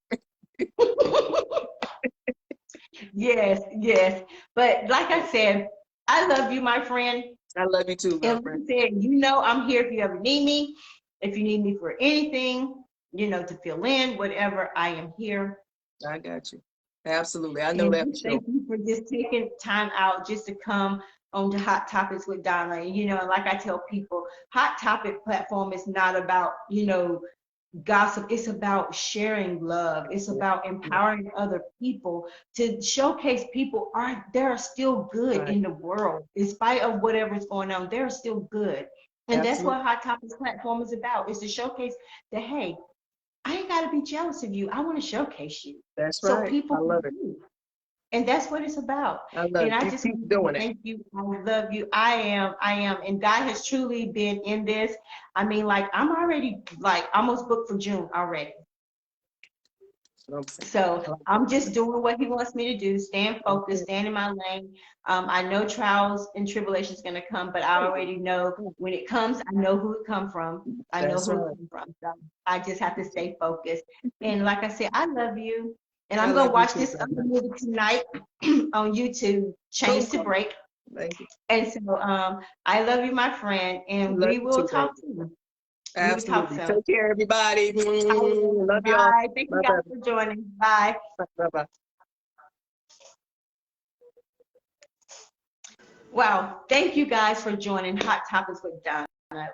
[SPEAKER 3] Yes, yes. But like I said, I love you, my friend.
[SPEAKER 2] I love you too,
[SPEAKER 3] And like
[SPEAKER 2] girlfriend.
[SPEAKER 3] I said, I'm here if you ever need me. If you need me for anything, to fill in, whatever, I am here.
[SPEAKER 2] I got you. Absolutely, I know
[SPEAKER 3] And
[SPEAKER 2] that for
[SPEAKER 3] just
[SPEAKER 2] sure.
[SPEAKER 3] thank you for just taking time out just to come on to Hot Topics with Donna. And like I tell people, Hot Topic platform is not about, gossip. It's about sharing love. It's about empowering other people to showcase people there are still good
[SPEAKER 2] Right.
[SPEAKER 3] in the world. In spite of whatever's going on, they're still good. And that's
[SPEAKER 2] Absolutely.
[SPEAKER 3] what Hot Topics platform is about, is to showcase that, hey, I ain't got to be jealous of you. I want to showcase you.
[SPEAKER 2] That's
[SPEAKER 3] So
[SPEAKER 2] right.
[SPEAKER 3] people
[SPEAKER 2] I love it.
[SPEAKER 3] can see. And that's what it's about.
[SPEAKER 2] I love
[SPEAKER 3] And
[SPEAKER 2] it.
[SPEAKER 3] I
[SPEAKER 2] You
[SPEAKER 3] just
[SPEAKER 2] keep
[SPEAKER 3] want to
[SPEAKER 2] doing
[SPEAKER 3] say
[SPEAKER 2] it.
[SPEAKER 3] thank you. I love you. I am. And God has truly been in this. I mean, like, I'm already like almost booked for June already.
[SPEAKER 2] That's what I'm saying.
[SPEAKER 3] So I'm just doing what he wants me to do, staying focused, staying in my lane. I know trials and tribulations going to come, but I already know when it comes, I know who it come from. I know
[SPEAKER 2] That's
[SPEAKER 3] who it
[SPEAKER 2] right.
[SPEAKER 3] come from. So I just have to stay focused. And like I said, I love you. And
[SPEAKER 2] I
[SPEAKER 3] I'm going
[SPEAKER 2] love
[SPEAKER 3] to
[SPEAKER 2] you
[SPEAKER 3] watch
[SPEAKER 2] too,
[SPEAKER 3] this other
[SPEAKER 2] girlfriend.
[SPEAKER 3] movie tonight on YouTube,
[SPEAKER 2] Cool.
[SPEAKER 3] Chains to Break.
[SPEAKER 2] Thank you.
[SPEAKER 3] And so I love you, my friend, and
[SPEAKER 2] Love
[SPEAKER 3] we
[SPEAKER 2] you
[SPEAKER 3] will
[SPEAKER 2] too, baby.
[SPEAKER 3] talk soon. We will talk
[SPEAKER 2] Absolutely.
[SPEAKER 3] soon.
[SPEAKER 2] Take care, everybody.
[SPEAKER 3] I will.
[SPEAKER 2] Love y'all.
[SPEAKER 3] Bye. Thank you
[SPEAKER 2] Bye,
[SPEAKER 3] guys
[SPEAKER 2] bye.
[SPEAKER 3] for joining. Bye.
[SPEAKER 2] Bye, bye.
[SPEAKER 3] Wow. Thank you guys for joining Hot Topics with Donna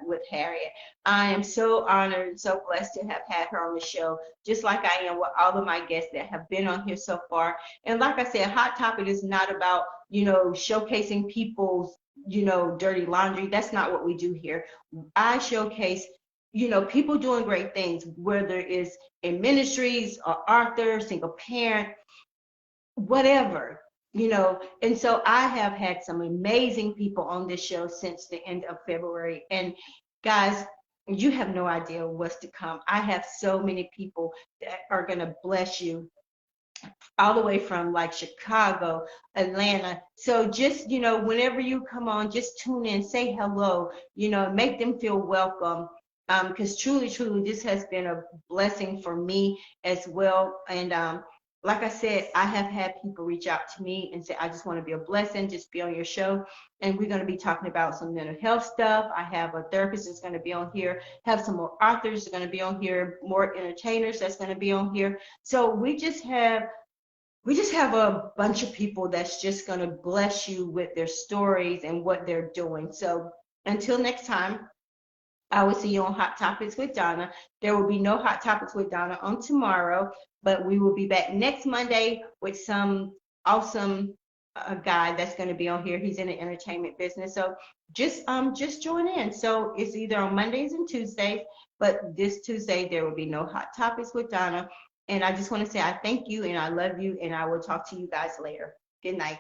[SPEAKER 3] with Harriet. I am so honored, so blessed to have had her on the show, just like I am with all of my guests that have been on here so far. And like I said, Hot Topic is not about, showcasing people's, dirty laundry. That's not what we do here. I showcase, people doing great things, whether it's in ministries or author, single parent, whatever. And so I have had some amazing people on this show since the end of February. And guys, you have no idea what's to come. I have so many people that are going to bless you, all the way from like Chicago, Atlanta. So just, whenever you come on, just tune in, say hello, make them feel welcome. Because truly, truly, this has been a blessing for me as well. And like I said, I have had people reach out to me and say, I just want to be a blessing, just be on your show. And we're going to be talking about some mental health stuff. I have a therapist that's going to be on here, have some more authors that are going to be on here, more entertainers that's going to be on here. So we just have a bunch of people that's just going to bless you with their stories and what they're doing. So until next time, I will see you on Hot Topics with Donna. There will be no Hot Topics with Donna on tomorrow, but we will be back next Monday with some awesome guy that's going to be on here. He's in the entertainment business. So just join in. So it's either on Mondays and Tuesdays, but this Tuesday there will be no Hot Topics with Donna. And I just want to say I thank you and I love you, and I will talk to you guys later. Good night.